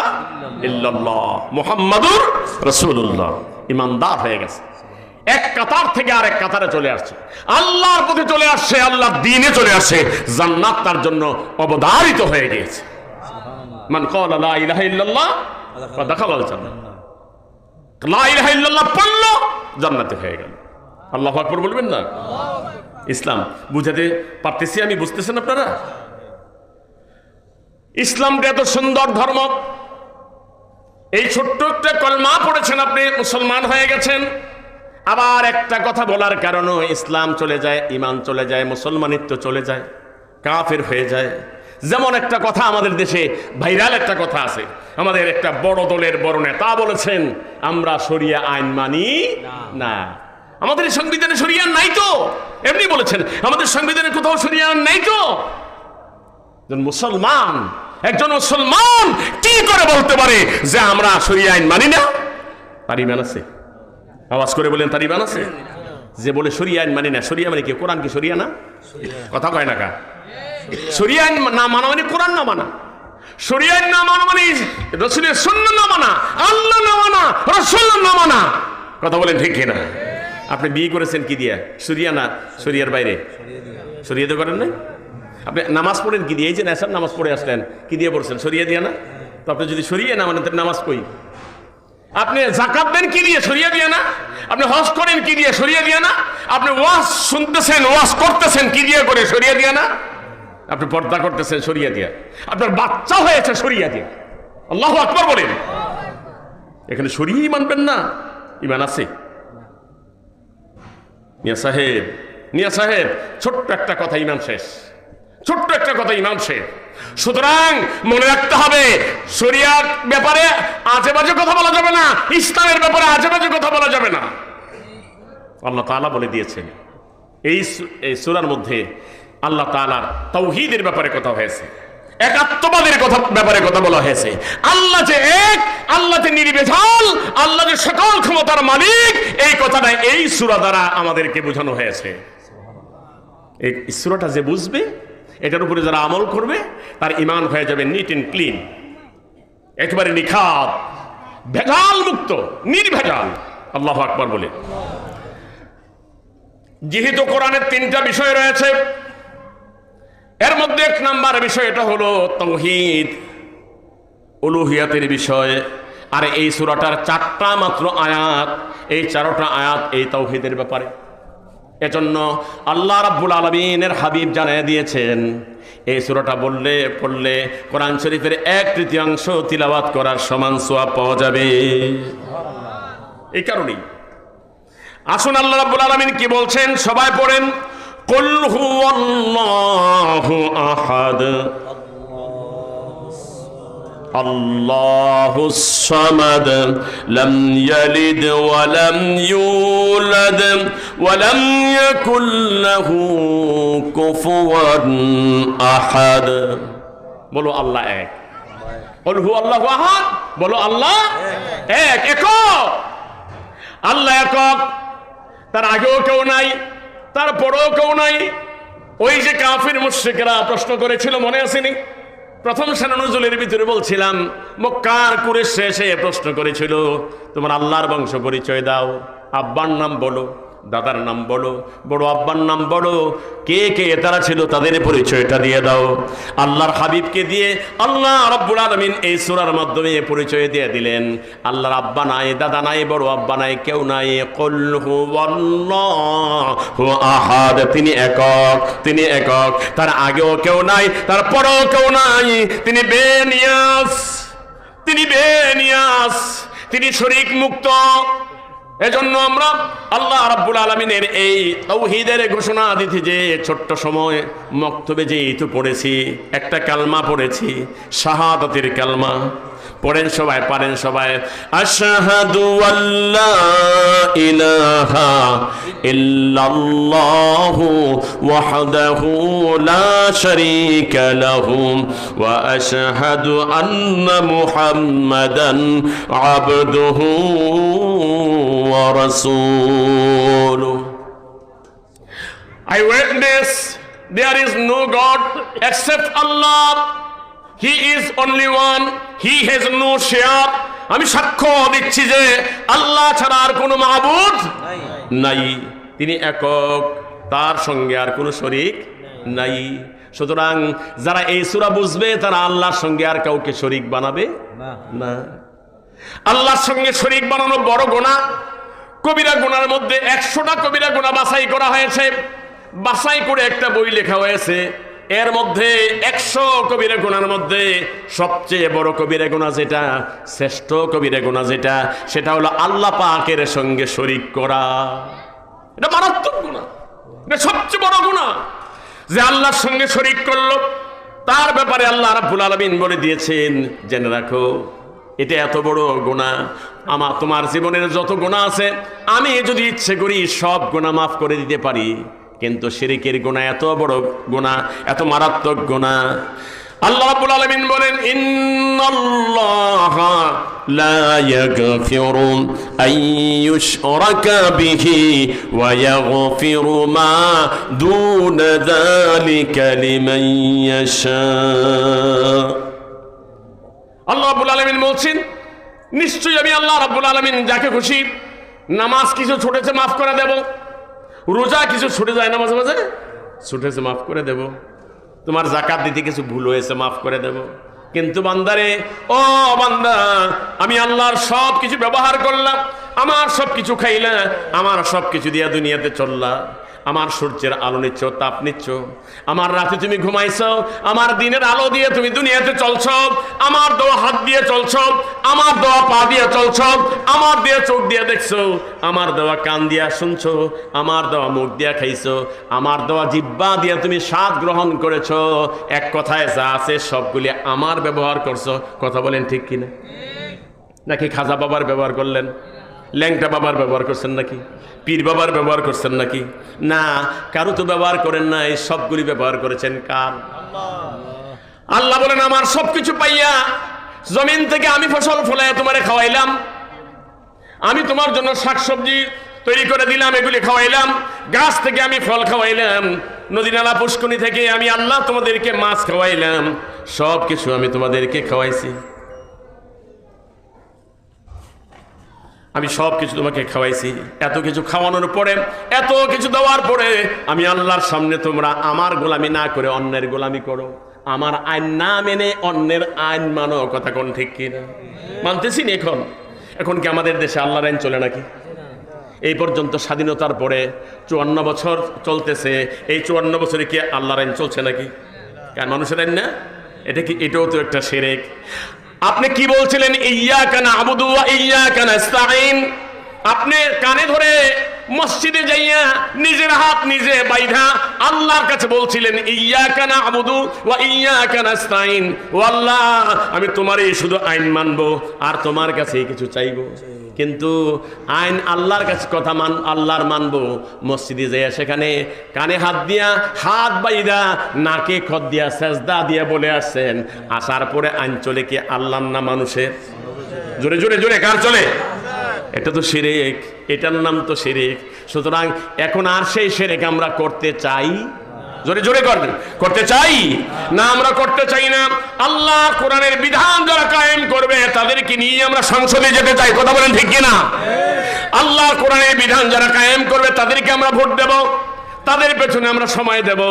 ইল্লাল্লাহ মুহাম্মাদুর রাসূলুল্লাহ। ইমানদার হয়ে গেছে, এক কাতার থেকে আরেক কাতারে চলে আসছে, আল্লাহর পথে চলে আসছে, আল্লাহর দ্বীনে চলে আসছে। জান্নাত তার জন্য অবধারিত হয়ে গিয়েছে। মান ক্বালা লা ইলাহা ইল্লাল্লাহ ফাদাখালাল জান্নাহ। লা ইলাহা ইল্লাল্লাহ পড়ল, জান্নাতে হয়ে গেল। আল্লাহু আকবার বলবেন না? ইসলাম বুঝাতে পারতেছি আমি, বুঝতেছেন আপনারা? ইসলামটা এত সুন্দর ধর্ম। এই ছোট্ট একটা কলমা পড়েছেন আপনি, মুসলমান হয়ে গেছেন। আবার একটা কথা বলার কারণে ইসলাম চলে যায়, ঈমান চলে যায়, মুসলমানিত্ব চলে যায়, কাফের হয়ে যায়। যেমন একটা কথা আমাদের দেশে ভাইরাল একটা কথা আছে, আমাদের একটা বড় দলের বড় নেতা বলেছেন, আমরা শরিয়া আইন মানি না। আমাদের সংবিধানে শরিয়া নাই তো? এমনি বলেছেন, আমাদের সংবিধানে কোথাও শরিয়া নাই তো? মুসলমান, একজন মুসলমান কি করে বলতে পারে যে আমরা শরিয়া আইন মানি না? তার ঈমান আছে? আওয়াজ করে বলেন, তার ঈমান আছে? যে বলে শরিয়া আইন মানি না, শরিয়া মানে কি? কোরআন কি শরিয়া না? কথা কয় না কা? শরিয়া আইন না মানা মানে কোরআন না মানা। শরিয়া আইন না মানা মানে রাসূলের সুন্নাহ না মানা, আল্লাহ না মানা, রাসূল না মানা। কথা বলেন ঠিক কিনা? আপনি বিয়ে করেছেন কি দিয়া? শরিয়া না শরিয়ার বাইরে? শরিয়া তো করেন না। আপনি নামাজ পড়েন কি দিয়ে? এই যে নেশার নামাজ পড়ে আসলেন, কি দিয়ে পড়ছেন? শরিয়া দিয়া না? তো আপনি যদি শরিয়া না মানেন তাহলে নামাজ কই? আপনি যাকাত দেন কি দিয়ে? সরিয়ে দিয়ে না। আপনি হজ করেন কি দিয়ে? সরিয়ে দিয়ে না। আপনি ওয়াজ শুনতেছেন, ওয়াজ করতেছেন কি দিয়ে? করে সরিয়ে দিয়ে না। আপনি পর্দা করতেছেন সরিয়ে দিয়ে। আপনার বাচ্চা হয়েছে সরিয়ে দিয়ে। আল্লাহু আকবার বলেন। এখানে সরিয়েই মানবেন না, ইমান আছে? মিয়া সাহেব ছোট্ট একটা কথা, ইমান শেষ। ছোট্ট একটা কথা, ইমান শেষ। সুতরাং মনে রাখতে হবে, শরিয়ার ব্যাপারে আজে বাজে কথা বলা যাবে না, ইসলামের ব্যাপারে আজে বাজে কথা বলা যাবে না। আল্লাহ তাআলা বলে দিয়েছেন এই সূরার মধ্যে, আল্লাহ তাআলার তাওহীদের ব্যাপারে কথা হয়েছে, একাত্মবাদের ব্যাপারে কথা বলা হয়েছে। আল্লাহ যে এক, আল্লাহ যে নির্ভেজাল, আল্লাহ যে সকল ক্ষমতার মালিক, এই কথাটা এই সূরা দ্বারা আমাদেরকে বোঝানো হয়েছে। এই সূরাটা যে বুঝবে, এটার উপরে যারা আমল করবে, তার ঈমান হয়ে যাবে নিট এন্ড ক্লিন, একেবারে নিখাত, ভেজাল মুক্ত, নির্ভেজাল। আল্লাহু আকবার বলে। যেহেতু কোরআনের 3টা বিষয় রয়েছে, এর মধ্যে 1 নাম্বার বিষয়টা হলো তাওহীদ, উলুহিয়াতের বিষয়। আর এই সূরাটার 4টা মাত্র আয়াত, এই 4টা আয়াত এই তাওহীদের ব্যাপারে। এজন্য আল্লাহ রাব্বুল আলামিনের হাবিব জানিয়ে দিয়েছেন, এই সূরাটা পড়লে কোরআন শরীফের 1/3 তিলাওয়াত করার সমান সওয়াব পাওয়া যাবে। এই কারণেই আসুন আল্লাহ রাব্বুল আলামিন কি বলছেন, সবাই পড়েন। কুল হুয়াল্লাহু আহাদ আল্লাহুস সামাদ লাম ইয়ালিদ ওয়া লাম ইউলাদ ওয়া লাম ইয়াকুল লাহু কুফুয়ান আহাদ। বলো আল্লাহ এক। কুল হুয়াল্লাহু আহাদ, বলো আল্লাহ এক। একক, আল্লাহ একক, তার আগেও কেউ নাই, তার পরেও কেউ নাই। ওই যে কাফির মুশরিকরা প্রশ্ন করেছিল, মনে আসেনি? প্রথম শানে নুজুলের ভিতরে বলছিলাম, মক্কার কুরেশ এসে প্রশ্ন করেছিল, তোমার আল্লাহর বংশ পরিচয় দাও, আব্বার নাম বলো, দাদার নাম বলো, বড় আব্বার নাম বলো, কে কে তারা ছিল তাদের পরিচয়টা দিয়ে দাও। আল্লাহর হাবিবকে দিয়ে আল্লাহ রাব্বুল আলামিন এই সূরার মাধ্যমে পরিচয় দিয়ে দিলেন। আল্লাহর আব্বা নাই, দাদা নাই, বড় আব্বা নাই, কেউ নাই। কুল হুয়াল্লাহু আহাদ, তিনি একক, তিনি একক, তার আগেও কেউ নাই, তার পরেও কেউ নাই। তিনি বেনিয়াস, তিনি বেনিয়াস, তিনি শরীক মুক্ত। এজন্য আমরা আল্লাহ রাব্বুল আলামিনের এই তাওহীদের ঘোষণা দিতে যে ছোট্ট সময় মক্তবে যে তো পড়েছি, একটা কালমা পড়েছি, শাহাদাতের কালমা। পড়েন সবাই, পারেন সবাই। আশহাদু আল্লা ইলাহা ইল্লাল্লাহু ওয়াহদাহু লা শারীকা লাহু ওয়া আশহাদু আন্না মুহাম্মাদান আবদুহু ওয়া রাসূলুহু। I witness there is no God except Allah. He is only one. He has no share. আমি সাক্ষ্য দিচ্ছি যে আল্লাহ ছাড়া আর কোনো মাবুদ নাই, তিনি একক, তার সঙ্গে আর কোনো শরীক নাই। সুতরাং যারা এই সূরা বুঝবে তারা আল্লাহর সঙ্গে আর কাউকে শরীক বানাবে না। আল্লাহর সঙ্গে শরীক বানানো বড় গুনাহ। কবিরা গুনার মধ্যে 100টা কবিরা গুনাহ বাছাই করা হয়েছে, বাছাই করে একটা বই লেখা হয়েছে। এর মধ্যে 100 কবিরা গুনার মধ্যে সবচেয়ে বড় কবিরা গুনাহ যেটা, শ্রেষ্ঠ কবিরা গুনাহ যেটা, সেটা হলো আল্লাহ পাকের সঙ্গে শরীক করা। এটা মারাত্মক গুনাহ, এটা সবচেয়ে বড় গুনাহ যে আল্লাহর সঙ্গে শরীক করলো। তার ব্যাপারে আল্লাহ রাব্বুল আলামিন বলে দিয়েছেন, জেনে রাখো এটা এত বড় গুনাহ। তোমার জীবনের যত গুনাহ আছে আমি যদি ইচ্ছে করি সব গুনাহ মাফ করে দিতে পারি, কিন্তু শিরকের গুনাহ এত বড় গুনাহ, এত মারাত্মক গুনাহ। আল্লাহ রাব্বুল আলামিন বলেন, ইন্নাল্লাহা লা ইয়াগফিরু আন ইউশরাকা বিহি ওয়া ইয়াগফিরু মা দুনা যালিকা লিমান ইয়াশা। আল্লাহ রাব্বুল আলামিন বলছেন, নিশ্চয়ই আমি আল্লাহ রাব্বুল আলামিন যাকে খুশি, নামাজ কিছু ছুটেছে মাফ করে দেব, রোজা কিছু ছুটে যায় না মাঝে মাঝে, ছুটেছে মাফ করে দেব, তোমার যাকাত দিতে কিছু ভুল হয়েছে মাফ করে দেব, কিন্তু বান্দারে, ও বান্দা, আমি আল্লাহর সব কিছু ব্যবহার করলাম, আমার সব কিছু খাইলা, আমার সব কিছু দিয়া দুনিয়াতে চললা, আমার সূর্যের আলো নিচ্ছ, তাপ নিচ্ছ, আমার রাতে তুমি ঘুমাইছো, আমার দিনের আলো দিয়ে তুমি দুনিয়াতে চলছ, আমার দেওয়া হাত দিয়ে চলছ, আমার দেওয়া পা দিয়ে চলছ, আমার দেওয়া চোখ দিয়ে দেখছো, আমার দেওয়া কান দিয়া শুনছো, আমার দেওয়া মুখ দিয়া খাইছো, আমার দেওয়া জিহ্বা দিয়ে তুমি স্বাদ গ্রহণ করেছো। এক কথায় যা আছে সবগুলি আমার ব্যবহার করছো। কথা বলেন ঠিক কিনা? নাকি খাজা বাবার ব্যবহার করলেন, ল্যাংটা বাবার ব্যবহার করছেন নাকি, পীর বাবার ব্যবহার করছেন নাকি? না, কারো তো ব্যবহার করেন না, এই সবগুলি ব্যবহার করেছেন কার? আল্লাহ বলেন, আমার সবকিছু পাইয়া জমিন থেকে আমি ফসল ফলাইয়া তোমারে খাওয়াইলাম, আমি তোমার জন্য শাকসবজি তৈরি করে দিলাম, এগুলি খাওয়াইলাম, গাছ থেকে আমি ফল খাওয়াইলাম, নদী নালা পুষ্করণী থেকে আমি আল্লাহ তোমাদেরকে মাছ খাওয়াইলাম, সব কিছু আমি তোমাদেরকে খাওয়াইছি, আমি সব কিছু তোমাকে খাওয়াইছি। এত কিছু খাওয়ানোর পরে, এত কিছু দেওয়ার পরে আমি আল্লাহর সামনে তোমরা আমার গোলামি না করে অন্যের গোলামি করো, আমার আইন না মেনে অন্যের আইন মানো। কথা কোন ঠিক কিনা? মানতেছি না। এখন কি আমাদের দেশে আল্লাহর আইন চলে নাকি? এই পর্যন্ত স্বাধীনতার পরে 54 বছর চলতেছে, এই 54 বছরে কি আল্লাহর আইন চলছে নাকি? কেন মানুষের আইন না? এটা কি? এটাও তো একটা শিরক। আপনি কি বলছিলেন? ইয়্যাকা না'বুদু ওয়া ইয়্যাকা নাস্তাঈন। আপনি কানে ধরে মসজিদে যাইয়া নিজের হাত নিজে বাইধা আল্লাহর কাছে বলছিলেন, ইয়্যাকা না'বুদু ওয়া ইয়্যাকা নাস্তাঈন, ও আল্লাহ, আমি তোমারই শুধু আইন মানবো আর তোমার কাছেই কিছু চাইবো। কিন্তু আইন আল্লাহর কাছে কথা আল্লাহর মানবো, মসজিদে যাইয়া সেখানে কানে হাত দিয়া, হাত বাইদা, নাকে খত দিয়া, সেজদা দিয়া বলে আসছেন, আসার পরে আইন চলে কি আল্লাহর না মানুষের? জোরে জোরে জোরে কার চলে? এটা তো শিরক, এটার নাম তো শিরক। সুতরাং এখন আর সেই শিরক আমরা করতে চাই? জোরে জোরে করবেন, করতে চাই না? আমরা করতে চাই না। আল্লাহ কোরআনের বিধান যারা কায়েম করবে তাদেরকে নিয়ে আমরা সংসদে যেতে চাই। কথা বলেন ঠিক কিনা? আল্লাহ কোরআনের বিধান যারা কায়েম করবে তাদেরকে আমরা ভোট দেব, তাদের পেছনে আমরা সময় দেব,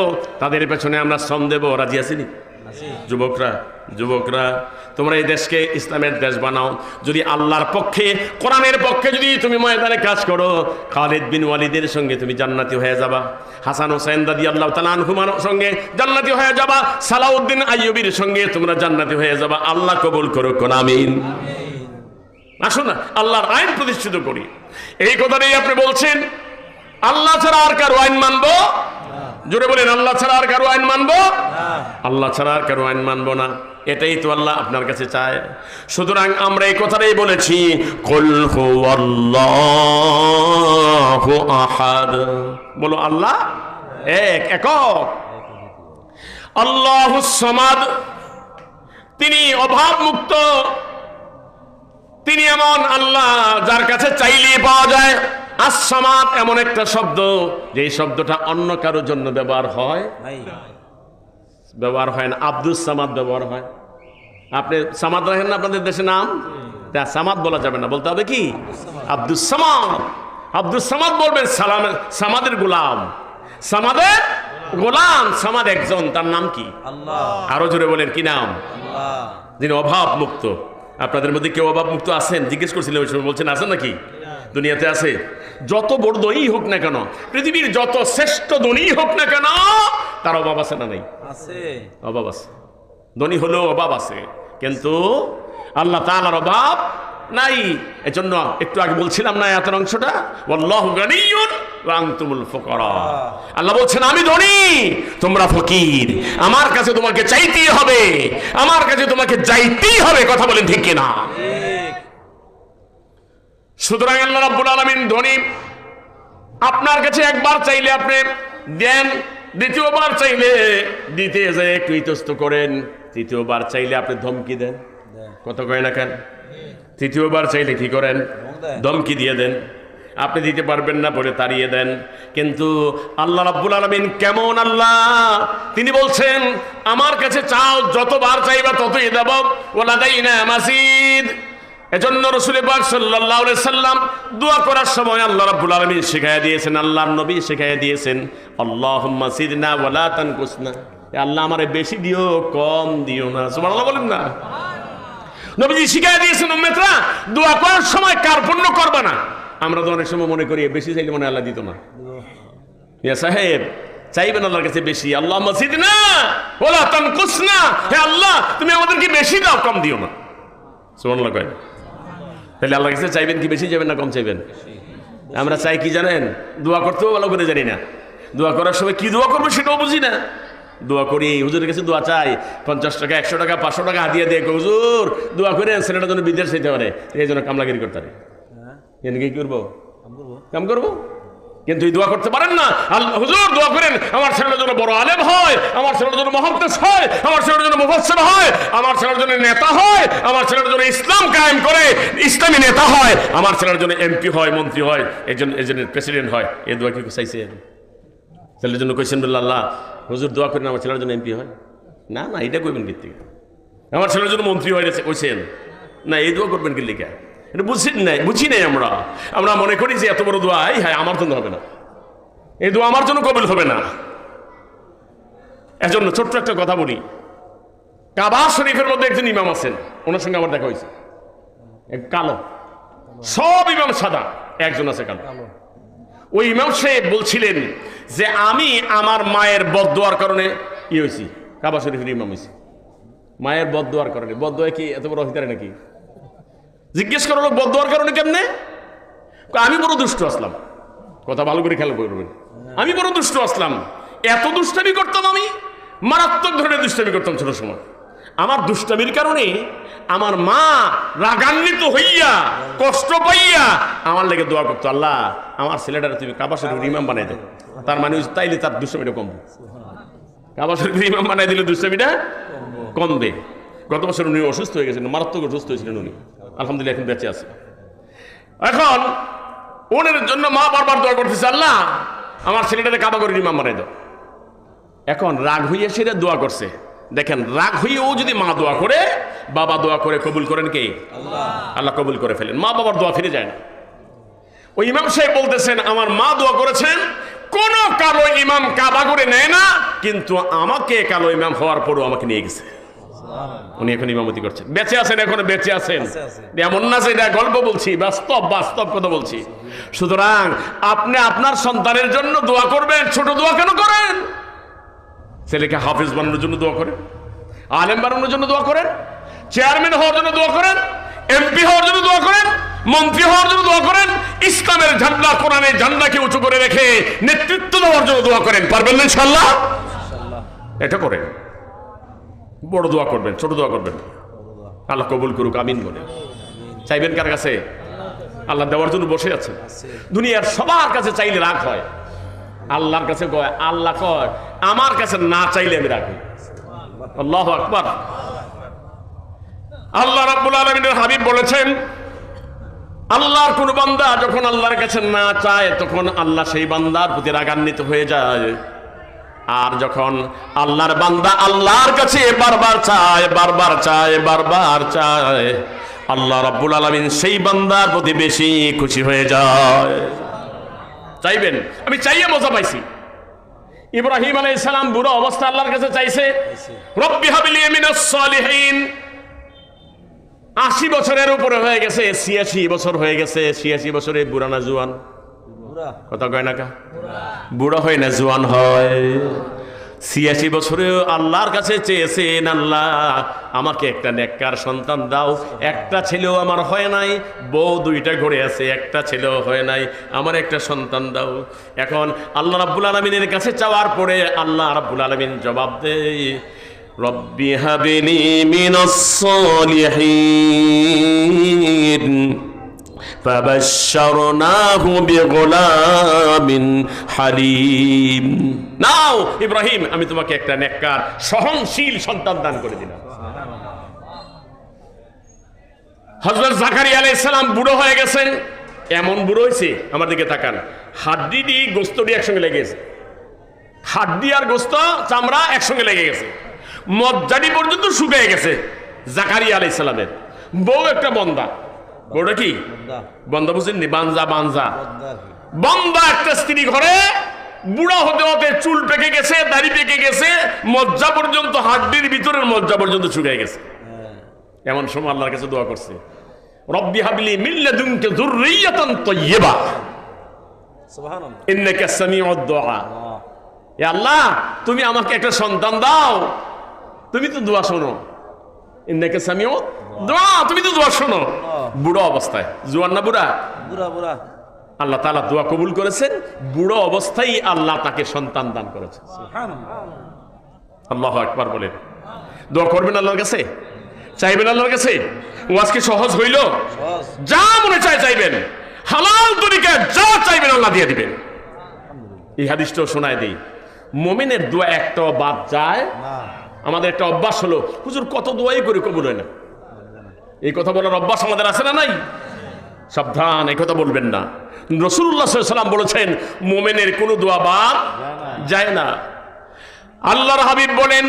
তাদের পেছনে আমরা শ্রম দেব। রাজি আছিনি? যুবকরা, তোমরা এই দেশকে ইসলামের দেশ বানাও। যদি আল্লাহর পক্ষে, কোরআনের পক্ষে যদি তুমি ময়দানে কাজ করো, খালিদ বিন ওয়ালিদের সঙ্গে তুমি জান্নাতি হয়ে যাবা, হাসান হোসেন রাদিয়াল্লাহু তাআলা আনহুমার সঙ্গে জান্নাতি হয়ে যাবা, সালাউদ্দিন আইয়ুবীর সঙ্গে তোমরা জান্নাতি হয়ে যাবা। আল্লাহ কবুল করুক, আমিন। আসুন না আল্লাহর আইন প্রতিষ্ঠিত করি। এই কথাটাই আপনি বলছেন, আল্লাহ ছাড়া আর কারো আইন মানবো? জোরে বলেন, আল্লাহ ছাড়া আর কারো আইন মানবো? আল্লাহ ছাড়া আর কারো আইন মানবো না। এটাই তো আল্লাহ আপনার কাছে চায়। সুতরাং আমরা এই কথাটাই বলেছি, কুল হুয়াল্লাহু আহাদ। বলো আল্লাহ এক, একক। আল্লাহুস সামাদ, তিনি অভাব মুক্ত, তিনি এমন আল্লাহ যার কাছে চাইলেই পাওয়া যায়। আস-সামাদ এমন একটা শব্দ, যে শব্দটা অন্য কারোর জন্য ব্যবহার হয় না। আব্দুস সামাদ ব্যবহার হয়। আপনি সামাদ রাখেন না আপনাদের দেশে নাম, তা সামাদ বলা যাবে না, বলতে হবে কি? আব্দুস সামাদ। আব্দুস সামাদ বলবেন সামাদের গোলাম, সামাদের গোলাম। সামাদ একজন, তার নাম কি? আল্লাহ। আরো জোরে বলেন, কি নাম? আল্লাহ। যিনি অভাব মুক্ত। আপনাদের মধ্যে কেউ অভাব মুক্ত আছেন? জিজ্ঞেস করছিলেন ওই সময়, বলছেন আছেন নাকি? দুনিয়াতে আছে। যত বড় ধনী হোক না কেন, পৃথিবীর যত শ্রেষ্ঠ ধনী হোক না কেন, তার অভাব আছে না নাই? আছে, অভাব আছে। ধনী হলেও অভাব আছে, কিন্তু আল্লাহ তাআলার অভাব নাই। এজন্য একটু আগে বলছিলাম না আয়াতের অংশটা, ওয়াল্লাহু গানিয়্যুন ওয়া আনতুমুল ফুকারা। আল্লাহ বলছেন আমি ধনী, তোমরা ফকির, আমার কাছে তোমাকে চাইতেই হবে, আমার কাছে তোমাকে যাইতেই হবে। কথা বলেন ঠিক কিনা? সুতরাং আল্লাহ রাব্বুল আলামিন ধনী। আপনার কাছে একবার চাইলে আপনি দেন, দ্বিতীয়বার চাইলে দিতে যায় একটু ইতস্ত করেন, তৃতীয়বার চাইলে আপনি ধমকি দেন। কত কয় না কেন? তৃতীয়বার চাইলে কি করেন? ধমকি দিয়ে দেন। আপনি দিতে পারবেন না বলে তাড়িয়ে দেন। কিন্তু আল্লাহ রাব্বুল আলামিন কেমন আল্লাহ, তিনি বলছেন আমার কাছে চাও, যতবার চাইবা ততই দেব। ওয়ালাদাইনা মাজিদ। এজন্য রাসূল পাক সাল্লাল্লাহু আলাইহি সাল্লাম দোয়া করার সময় আল্লাহ রাব্বুল আলামিন শিখাইয়া দিয়েছেন, আল্লাহর নবী শিখাইয়া দিয়েছেন, আল্লাহুম্মা জিদনা ওয়ালা তানকুসনা। আল্লাহ আমারে বেশি দিও, কম দিও না। সুবহানাল্লাহ বলেন না। নবীজি শিখাই দিয়েছেন উম্মতরা, দোয়া করার সময় কার্পণ্য করবে না। আমরা তো অনেক সময় মনে করি বেশি চাইলে মনে আল্লাহ দিত না। ইয়া সাহেব, চাইবেন আল্লাহর কাছে বেশি। আল্লাহ মাসিদনা ওয়ালা তানকুসনা, হে আল্লাহ তুমি আমাদেরকে বেশি দাও, কম দিও না। সুবহানাল্লাহ কয়। তাহলে আল্লাহর কাছে চাইবেন কি বেশি চাইবেন না কম চাইবেন? আমরা চাই কি জানেন? দোয়া করতেও ভালো করে জানি না। দোয়া করার সময় কি দোয়া করবো সেটাও বুঝি না। দোয়া করি, হুজুরের কাছে দোয়া চাই, 50 টাকা 100 টাকা 500 টাকা হাদিয়া দিয়ে, হুজুর দোয়া করে ছেলেটার জন্য বিদেশ যেতে পারে, এই জন্য কামলাগিরি করতে পারে। কি করবো? কাম করবো। কিন্তু এই দোয়া করতে পারেন না, আল্লাহ হুজুর দোয়া করেন আমার ছেলের জন্য বড় আলেম হয়, আমার ছেলের জন্য মুহাদ্দিস হয়, আমার ছেলের জন্য মুফাসসির হয়, আমার ছেলের জন্য নেতা হয়, আমার ছেলের জন্য ইসলাম কায়েম করে ইসলামী নেতা হয়, আমার ছেলের জন্য এমপি হয়, মন্ত্রী হয়, এই জন্য প্রেসিডেন্ট হয়। এই দোয়া কি চাইছে? ছেলের জন্য কইছেন বলল আল্লাহ হুজুর দোয়া করেন আমার ছেলের জন্য এমপি হয়? না না, এটা কইবেন কি থেকে? আমার ছেলের জন্য মন্ত্রী হয় কইছেন না, এই দোয়া করবেন কি লিখা? এটা বুঝি নাই আমরা মনে করি যে এত বড় দোয়া হ্যাঁ আমার জন্য হবে না, এই দোয়া আমার জন্য কবুল হবে না। এজন্য ছোট্ট একটা কথা বলি, কাবা শরীফের মধ্যে একজন ইমাম আছেন, ওনার সঙ্গে আমার দেখা হয়েছে। কালো, সব ইমাম সাদা, একজন আছে কালো। ওই ইমাম সাহেব বলছিলেন যে আমি আমার মায়ের বদদোয়ার কারণে হয়েছি, কাবা শরীফের ইমাম হয়েছি। মায়ের বদদোয়ার কারণে। বদদোয়া কি এত বড় অধিকার নাকি? জিজ্ঞেস করলো বদদোয়ার কারণে কেমনে? আমি বড় দুষ্ট আসলাম। কথা ভালো করে খেয়াল করবেন, আমি বড় দুষ্ট আসলাম। এত দুষ্টামি করতাম, আমি মারাত্মক ধরনের দুষ্টামি করতাম ছোট সময়। আমার দুষ্টামির কারণে আমার মা রাগান্বিত হইয়া কষ্ট পাইয়া আমার লেগে দোয়া করতো, আল্লাহ আমার ছেলেটারে তুমি কাবা শরীফের ইমাম বানাই দাও। তার মানে তাইলে তার দুষ্টামিটা কমবে। কাবা শরীফের ইমাম বানাই দিলে দুষ্টামিটা কমবে। গত বছর উনি অসুস্থ হয়ে গেছেন, মারাত্মক অসুস্থ হয়েছিলেন উনি, আলহামদুলিল্লাহ এখন বেঁচে আছে। এখন ওনের জন্য মা বারবার দোয়া করতেছে, আল্লাহ আমার ছেলেটারে কাবা করে ইমাম বানাই দাও। এখন রাগ হইয়া সেটা দোয়া করছে। দেখেন, রাগ হইয়াও যদি মা দোয়া করে, বাবা দোয়া করে, কবুল করেন কে? আল্লাহ কবুল করে ফেলেন। মা বাবার দোয়া ফিরে যায় না। ওই ইমাম সাহেব বলতেছেন আমার মা দোয়া করেছেন, কোন কালো ইমাম কাবা করে নেয় না, কিন্তু আমাকে কালো ইমাম হওয়ার পরও আমাকে নিয়ে গেছে। উনি এখন ইমামতি করছেন, বেঁচে আছেন, এখনো বেঁচে আছেন। এমন না যে এটা গল্প বলছি, বাস্তব কথা বলছি। সুতরাং আপনি আপনার সন্তানের জন্য দোয়া করবেন। ছোট দোয়া কেন করেন? ছেলেকে হাফেজ বানানোর জন্য দোয়া করেন, আলেম বানানোর জন্য দোয়া করেন, চেয়ারম্যান হওয়ার জন্য দোয়া করেন, এমপি হওয়ার জন্য দোয়া করেন, মন্ত্রী হওয়ার জন্য দোয়া করেন, ইসলামের ঝান্ডা, কোরআনের ঝান্ডাকে উঁচু করে রেখে নেতৃত্ব দেওয়ার জন্য দোয়া করেন। পারবেন না ইনশাআল্লাহ? এটা করেন। বড় দোয়া করবেন, ছোট দোয়া করবেন। আল্লাহ কবুল করুক, আমিন বলে। চাইবেন কার কাছে? আল্লাহ দেওয়ার জন্য বসে আছেন। দুনিয়ার সবার কাছে চাইলে রাগ হয়, আল্লাহর কাছে কয়, আল্লাহ কয় আমার কাছে না চাইলে আমি রাখি। আল্লাহু আকবার। আল্লাহ রাব্বুল আলামিনের হাবিব বলেছেন, আল্লাহর কোন বান্দা যখন আল্লাহর কাছে না চায় তখন আল্লাহ সেই বান্দার প্রতি রাগান্বিত হয়ে যায়। আর যখন আল্লাহর বান্দা আল্লাহর কাছে বারবার চায়, আল্লাহ রাব্বুল আলামিন সেই বান্দার প্রতি বেশি খুশি হয়ে যায়। চাইবেন। আমি চাইয়া মজা পাইছি। ইব্রাহিম আলাইহিস সালাম বুড়ো অবস্থা আল্লাহর কাছে চাইছে, রব্বি হাবলি মিনাস সালিহিন। 80 বছরের উপরে হয়ে গেছে, 86 বছর হয়ে গেছে। 86 বছরে বুড়া না জোয়ান? কথা কয় না কা? বুড়া হয় না জোয়ান হয়। 86 বছরে আল্লাহর কাছে চেয়েছেন, আল্লাহ আমাকে একটা নেককার সন্তান দাও। একটা ছেলেও আমার হয় নাই, বউ 2টা ঘরে আছে, একটা ছেলেও হয় নাই, আমার একটা সন্তান দাও। এখন আল্লাহ রাব্বুল আলামিনের কাছে চাওয়ার পরে আল্লাহ রাব্বুল আলামিন জবাব দেয়, রব্বি হাবলি মিনাস সালিহিন ফাবাশশারনাহু বিগুলামিন হালিম। নাও ইব্রাহিম, আমি তোমাকে একটা নেককার সহনশীল সন্তান দান করে দিলাম। হযরত জাকারিয়া আলাইহিস সালাম বুড়ো হয়ে গেছেন। এমন বুড়ো হয়েছে, আমার দিকে তাকান, হাড্ডি দিয়ে গোস্ত দিয়ে একসঙ্গে লেগে গেছে। হাড্ডি আর গোস্ত, চামড়া একসঙ্গে লেগে গেছে, মজ্জাটি পর্যন্ত শুকিয়ে গেছে জাকারিয়া আলাইহিস সালামের। বউ একটা বন্দা। বউটা কি? বন্দা বুঝেননি? বানজা। বন্দা একটা স্ত্রী ঘরে বুড়া হতে হতে চুল পেকে গেছে, দাড়ি পেকে গেছে, মজ্জা পর্যন্ত, হাড্ডির ভিতরের মজ্জা পর্যন্ত শুকিয়ে গেছে। এমন সময় আল্লাহর কাছে দোয়া করছে, রব্বি হাবলি মিন লাদুনকা যুররিয়াতান তাইয়্যিবা সুবহানাল্লাহ ইন্নাকা সামিউদ দুআ। হে আল্লাহ, তুমি আমাকে একটা সন্তান দাও, তুমি তো দোয়া শোনো। ইন্নাকা সামিউদ দুআ, তুমি তো দোয়া শোনো। বুড়ো অবস্থায়, জোয়ান না বুড়া? বুড়া। আল্লাহ তাআলা দোয়া কবুল করেছেন, বুড়ো অবস্থায় আল্লাহ তাকে সন্তান দান করেছেন। সুবহানাল্লাহ, আল্লাহু আকবার বলেন। দোয়া করবেন আল্লাহর কাছে, চাইবেন আল্লাহর কাছে। ওয়াজ কি সহজ হইল? যা মনে চায় চাইবেন, হালাল তরিকায় যা চাইবেন আল্লাহ দিয়ে দিবেন। এই হাদিসটাও শোনায় দিই, মুমিনের দোয়া একটাও বাদ যায় না। আমাদের একটা অভ্যাস হলো, হুজুর কত দোয়াই করে কবুল হয় না। এই কথা বলার অভ্যাস আমাদের আছে না নাই? সাবধান, এই কথা বলবেন না। রাসূলুল্লাহ সাল্লাল্লাহু আলাইহি ওয়াসাল্লাম বলেছেন, মুমিনের কোনো দোয়া বাদ যায় না। আল্লাহর হাবিব বলেন,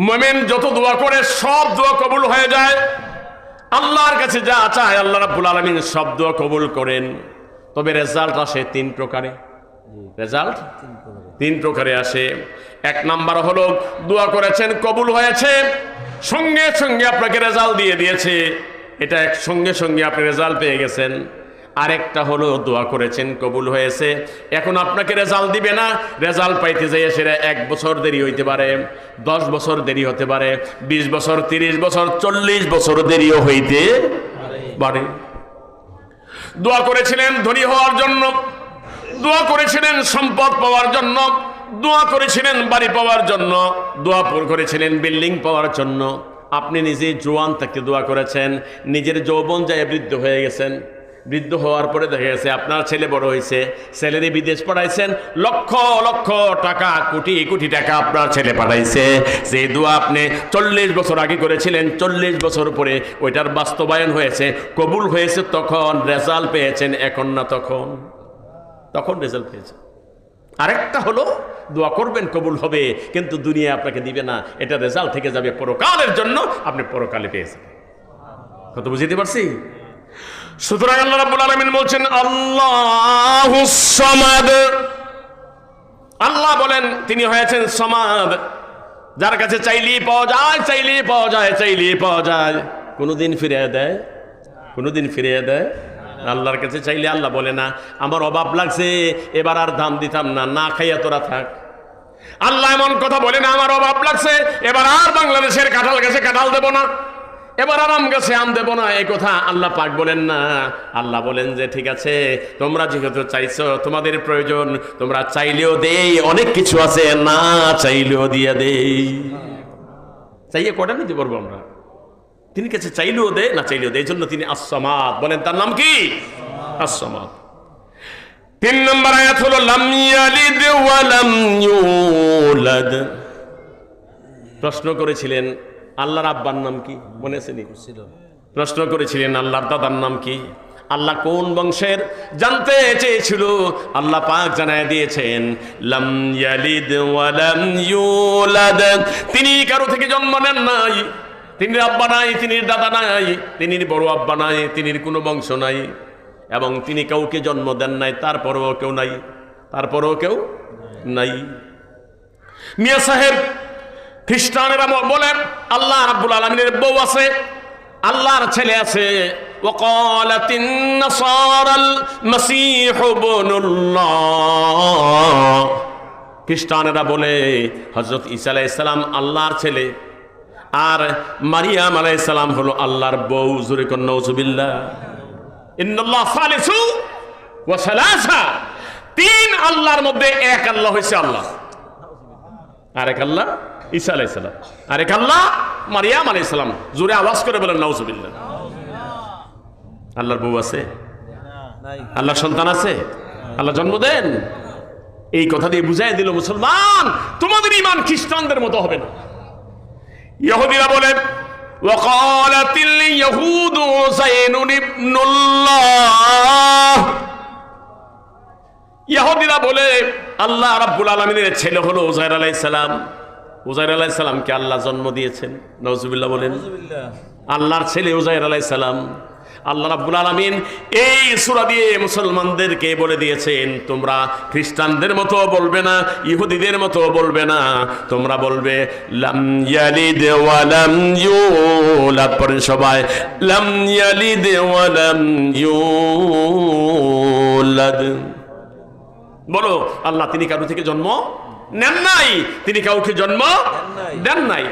মুমিন যত দোয়া করে সব দোয়া কবুল হয়ে যায়। আল্লাহর কাছে যা চায় আল্লাহ রাব্বুল আলামিন সব দোয়া কবুল করেন। তবে রেজাল্ট আসে তিন প্রকারে। রেজাল্ট তিন প্রকারে আসে। এক নাম্বার হলো, দোয়া করেছেন কবুল হয়েছে, সঙ্গে সঙ্গে আপনাকে রেজাল্ট দিয়ে দিয়েছে, এটা সঙ্গে সঙ্গে আপনি রেজাল্ট পেয়ে গেছেন। আরেকটা হলো, দোয়া করেছেন কবুল হয়েছে, এখন আপনাকে রেজাল্ট দিবে না, রেজাল্ট পাইতে যাইয়ে সেটা 1 বছর দেরি হইতে পারে, 10 বছর দেরি হতে পারে, 20 বছর, 30 বছর, 40 বছর দেরিও হইতে পারে। দোয়া করেছিলেন ধনী হওয়ার জন্য, দোয়া করেছিলেন সম্পদ পাওয়ার জন্য, দোয়া করেছিলেন বাড়ি পাওয়ার জন্য, দোয়া করেছিলেন বিল্ডিং পাওয়ার জন্য। আপনি নিজে জোয়ান থাকতে দোয়া করেছেন, নিজের যৌবন যায় বৃদ্ধ হয়ে গেছেন। বৃদ্ধ হওয়ার পরে দেখা গেছে আপনার ছেলে বড় হয়েছে, ছেলেরে বিদেশ পাঠাইছেন, লক্ষ লক্ষ টাকা, কোটি কোটি টাকা আপনার ছেলে পাঠাইছে। যে দোয়া আপনি 40 বছর আগে করেছিলেন, 40 বছর পরে ওইটার বাস্তবায়ন হয়েছে, কবুল হয়েছে, তখন রেজাল্ট পেয়েছেন, এখন না তখন রেজাল্ট পেয়েছেন। আরেকটা হলো, দোয়া করবেন কবুল হবে, কিন্তু দুনিয়া আপনাকে দিবে না, এটা রেজাল্ট থেকে যাবে পরকালের জন্য, আপনি পরকালে পেয়েছেন। কত বুঝতে পারছি? সুতরাং আল্লাহ রাব্বুল আলামিন বলছেন, আল্লাহুস সামাদ। আল্লাহ বলেন তিনি হয়েছেন সামাদ, যার কাছে চাইলেই পাওয়া যায়, চাইলেই পাওয়া যায়, চাইলেই পাওয়া যায়। কোনোদিন ফিরিয়ে দেয়? কোনোদিন ফিরিয়ে দেয়? আল্লাহর কাছে চাইলে আল্লাহ বলে না, আমার অভাব লাগছে, এবার আর দাম দিতাম না, না খাইয়া তোরা থাক। আল্লাহ এমন কথা বলে না, আমার অভাব লাগছে, এবার আর বাংলাদেশের কাঁঠাল গাছে কাঁঠাল দেব না, এবার আর আম গাছে আম দেব না, এই কথা আল্লাহ পাক বলেন না। আল্লাহ বলেন যে ঠিক আছে, তোমরা যেহেতু চাইছো, তোমাদের প্রয়োজন, তোমরা চাইলেও দেই, অনেক কিছু আছে, না চাইলেও দিয়ে দেই। চাইয়ে কটা নিতে পারবো আমরা? তিনি কাছে চাইলেও দেয়, না চাইলেও দেয়, এই জন্য তিনি আস-সামাদ বলেন। তার নাম কি? আস-সামাদ। 3 নম্বর আয়াত হলো, লাম ইয়ালিদ ওয়া লাম ইউলাদ। প্রশ্ন করেছিলেন আল্লাহর আব্বার নাম কি, মনে আছে নি? প্রশ্ন করেছিলেন আল্লাহর দাদার নাম কি, আল্লাহ কোন বংশের, জানতে চেয়েছিল। আল্লাহ পাক জানায় দিয়েছেন, লাম ইয়ালিদ ওয়া লাম ইউলাদ। তিনি কারো থেকে জন্ম নেন নাই, তিনি আব্বা নাই, তিনি দাদা নাই, তিনি বড় আব্বা নাই, তিনি কোনো বংশ নাই, এবং তিনি কাউকে জন্ম দেন নাই, তারপরেও কেউ নাই, তারপরেও কেউ নাই। মিয়া সাহেব, খ্রিস্টানেরা বলেন আল্লাহ রাব্বুল আলামিনের বউ আছে, আল্লাহর ছেলে আছে। ওয়াকালাতিন নাসারাল মাসীহু ইবনুল্লাহ। খ্রিস্টানেরা বলে হযরত ঈসা আলাইহিস সালাম আল্লাহর ছেলে, আর মারিয়াম আলাইহিস সালাম হলো আল্লাহর বউ। জোরে কোন নাউজুবিল্লাহ। ইন্নাল্লাহ সালিসু ওয়া সালাসা। 3 আল্লাহর মধ্যে এক আল্লাহ হইছে আল্লাহ, আরেক আল্লাহ ঈসা আলাইহিস সালাম, আরেক আল্লাহ মারিয়াম আলাইহিস সালাম। জোরে আওয়াজ করে বলেন নাউজুবিল্লাহ। আল্লাহর বউ আছে? আল্লাহর সন্তান আছে? আল্লাহ জন্ম দেন? এই কথা দিয়ে বুঝাই দিল মুসলমান, তোমাদের ঈমান খ্রিস্টানদের মতো হবে না। ইহুদিরা বলে, ওয়াকালাতিল ইয়াহুদু উযাইরুন ইবনুল্লাহ। ইহুদিরা বলে আল্লাহ রাব্বুল আলামিনের ছেলে হলো উযাইর আলাইহিস সালাম। উযাইর আলাইহিস সালামকে আল্লাহ জন্ম দিয়েছেন। নাউজুবিল্লাহ বলেন। আল্লাহর ছেলে উযাইর আলাইহিস সালাম। আল্লাহ রাব্বুল আলামিন এই সূরা দিয়ে মুসলমানদেরকে বলে দিয়েছেন, তোমরা খ্রিস্টানদের মতো বলবে না, ইহুদিদের মতো বলবে না, তোমরা বলবে লাম ইয়ালিদ ওয়া লাম ইউলাদ। পড়েন সবাই, লাম ইয়ালিদ ওয়া লাম ইউলাদ। বলো, আল্লাহ তিনি কারো থেকে জন্ম নেন নাই, তিনি কাউকে জন্ম দেন নাই।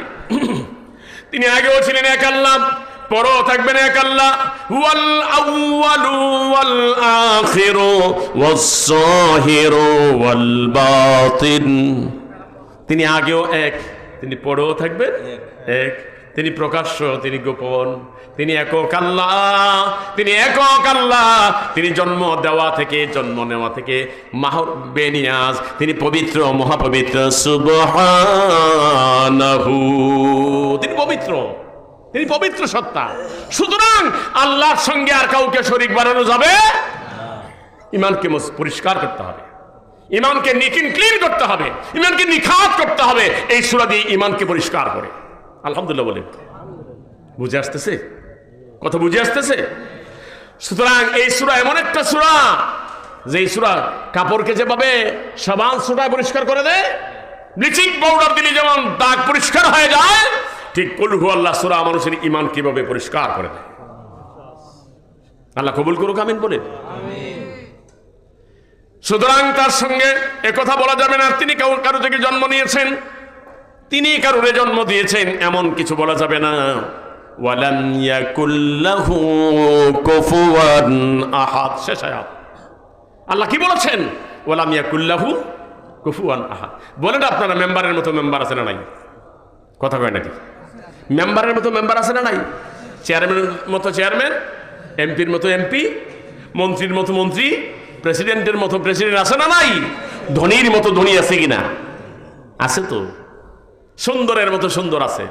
তিনি আগেও ছিলেন এক আল্লাহ, পরও থাকবেন এক আল্লাহ। ওয়াল আউয়ালু ওয়াল আখিরু ওয়াস যাহিরু ওয়াল বাতিন। তিনি আগেও এক, তিনি পরেও থাকবেন এক। তিনি প্রকাশ্য, তিনি গোপন, তিনি একক আল্লাহ, তিনি একক আল্লাহ। তিনি জন্ম দেওয়া থেকে, জন্ম নেওয়া থেকে বেনিয়াজ, তিনি পবিত্র, মহাপবিত্র। সুবহানাহু, তিনি পবিত্র, তিনি পবিত্র সত্তা। সুতরাং আল্লাহর সঙ্গে আর কাউকে শরীক বানানো যাবে না। ইমানকে পরিষ্কার করতে হবে, ইমানকে নিট এন্ড ক্লিন করতে হবে, ইমানকে নিখাত করতে হবে। এই সূরা দিয়ে ইমানকে পরিষ্কার করে। আলহামদুলিল্লাহ বলে, বুঝে আসতেছে কথা? বুঝে আসতেছে? সুতরাং এই সূরা এমন একটা সূরা, যে সূরা কাপড়কে যেভাবে সাবান সোডায় পরিষ্কার করে দেয়, ব্লিচিং পাউডার দিলে যেমন দাগ পরিষ্কার হয়ে যায়, ঠিক কুল হু আল্লাহ সূরা মানুষের ইমান কিভাবে পরিষ্কার করে দেয়। আল্লাহ কবুল করুক, আমিন বলে। সুতরাং তার সঙ্গে একথা বলা যাবে না তিনি কারো থেকে জন্ম নিয়েছেন, তিনি কারোরে জন্ম দিয়েছেন, এমন কিছু বলা যাবে না। ওয়ালাম ইয়াকুল লাহু কুফুয়ান আহাদ। শেষ আয়াত আল্লাহ কি বলেছেন? ওয়ালাম ইয়াকুল লাহু কুফুয়ান আহাদ। বলেন আপনারা, মেম্বারের মতো মেম্বার আছে না নাই? কথা কয় নাকি? মেম্বারের মতো মেম্বার আছে না নাই? চেয়ারম্যানের মতো চেয়ারম্যান, এমপির মতো এমপি, মন্ত্রীর মতো মন্ত্রী, প্রেসিডেন্টের মতো প্রেসিডেন্ট আছে না নাই? ধনীর মতো ধনী আছে কিনা? আছে তো। সুন্দরের মতো সুন্দর আছে।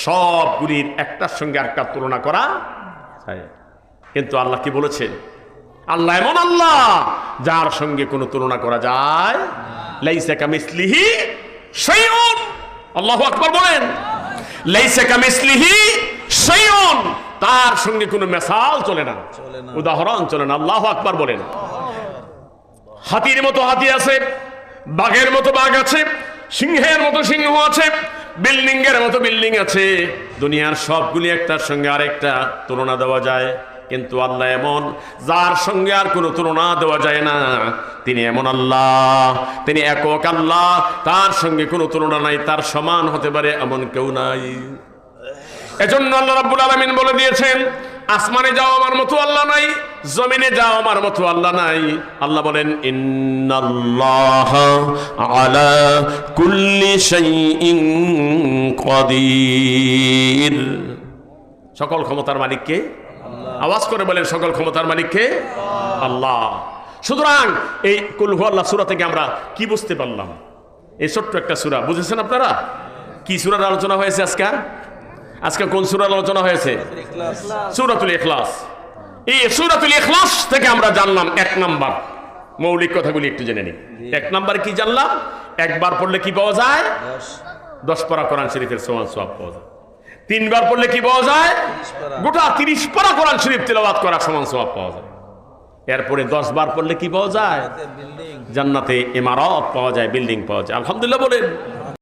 সবগুলির একটার সঙ্গে একটা তুলনা করা যায়। কিন্তু আল্লাহ কি বলেছেন? আল্লাহ এমন আল্লাহ যার সঙ্গে কোনো তুলনা করা যায়। লাইসা কামিসলিহি শাইউন। আল্লাহু আকবার বলেন। লাইসা কামিসলিহি শাইউন, তার সঙ্গে কোনো মেসাল চলে না, উদাহরণ চলে না। আল্লাহু আকবার বলেন। হাতির মতো হাতি আছে, বাঘের মতো বাঘ আছে, সিংহের মতো সিংহ আছে, বিল্ডিং এর মতো বিল্ডিং আছে। দুনিয়ার সবগুলি একটার সঙ্গে আরেকটা তুলনা দেওয়া যায়, কিন্তু আল্লাহ এমন যার সঙ্গে আর কোনো তুলনা দেওয়া যায় না। তিনি এমন আল্লাহ, তিনি একক আল্লাহ, তার সঙ্গে কোনো তুলনা নাই, তার সমান হতে পারে এমন কেউ নাই। এজন্য আল্লাহ রাব্বুল আলামিন বলে দিয়েছেন, আসমানে যাও আমার মতো আল্লাহ নাই, জমিনে যাও আমার মতো আল্লাহ নাই। আল্লাহ বলেন, ইন্নাল্লাহা আলা কুল্লি শাইইন কাদির। সকল ক্ষমতার মালিক কে? আওয়াজ করে বলেন, সকল ক্ষমতার মালিক কে? আল্লাহ। সুতরাং এই কুল হু আল্লাহ সূরা থেকে আমরা কি বুঝতে পারলাম? এই ছোট্ট একটা সূরা, বুঝেছেন আপনারা? কি সূরার আলোচনা হয়েছে আজকে? আজকে কোন সূরার আলোচনা হয়েছে? সূরাতুল ইখলাস। এই সূরাতুল ইখলাস থেকে আমরা জানলাম এক নাম্বার মৌলিক কথাগুলি একটু জেনে নিই। এক নাম্বার কি জানলাম? একবার পড়লে কি পাওয়া যায়? 10 পারা কোরআন শরীফের সমান সওয়াব পাওয়া যায়। 3 বার পড়লে কি পাওয়া যায়? গোটা 30 পারা কোরআন শরীফ তেলাওয়াত করা সমান সওয়াব পাওয়া যায়। এরপরে 10 বার পড়লে কি পাওয়া যায়? জান্নাতে ইমারত পাওয়া যায়, বিল্ডিং পাওয়া যায়। আলহামদুলিল্লাহ বলেন।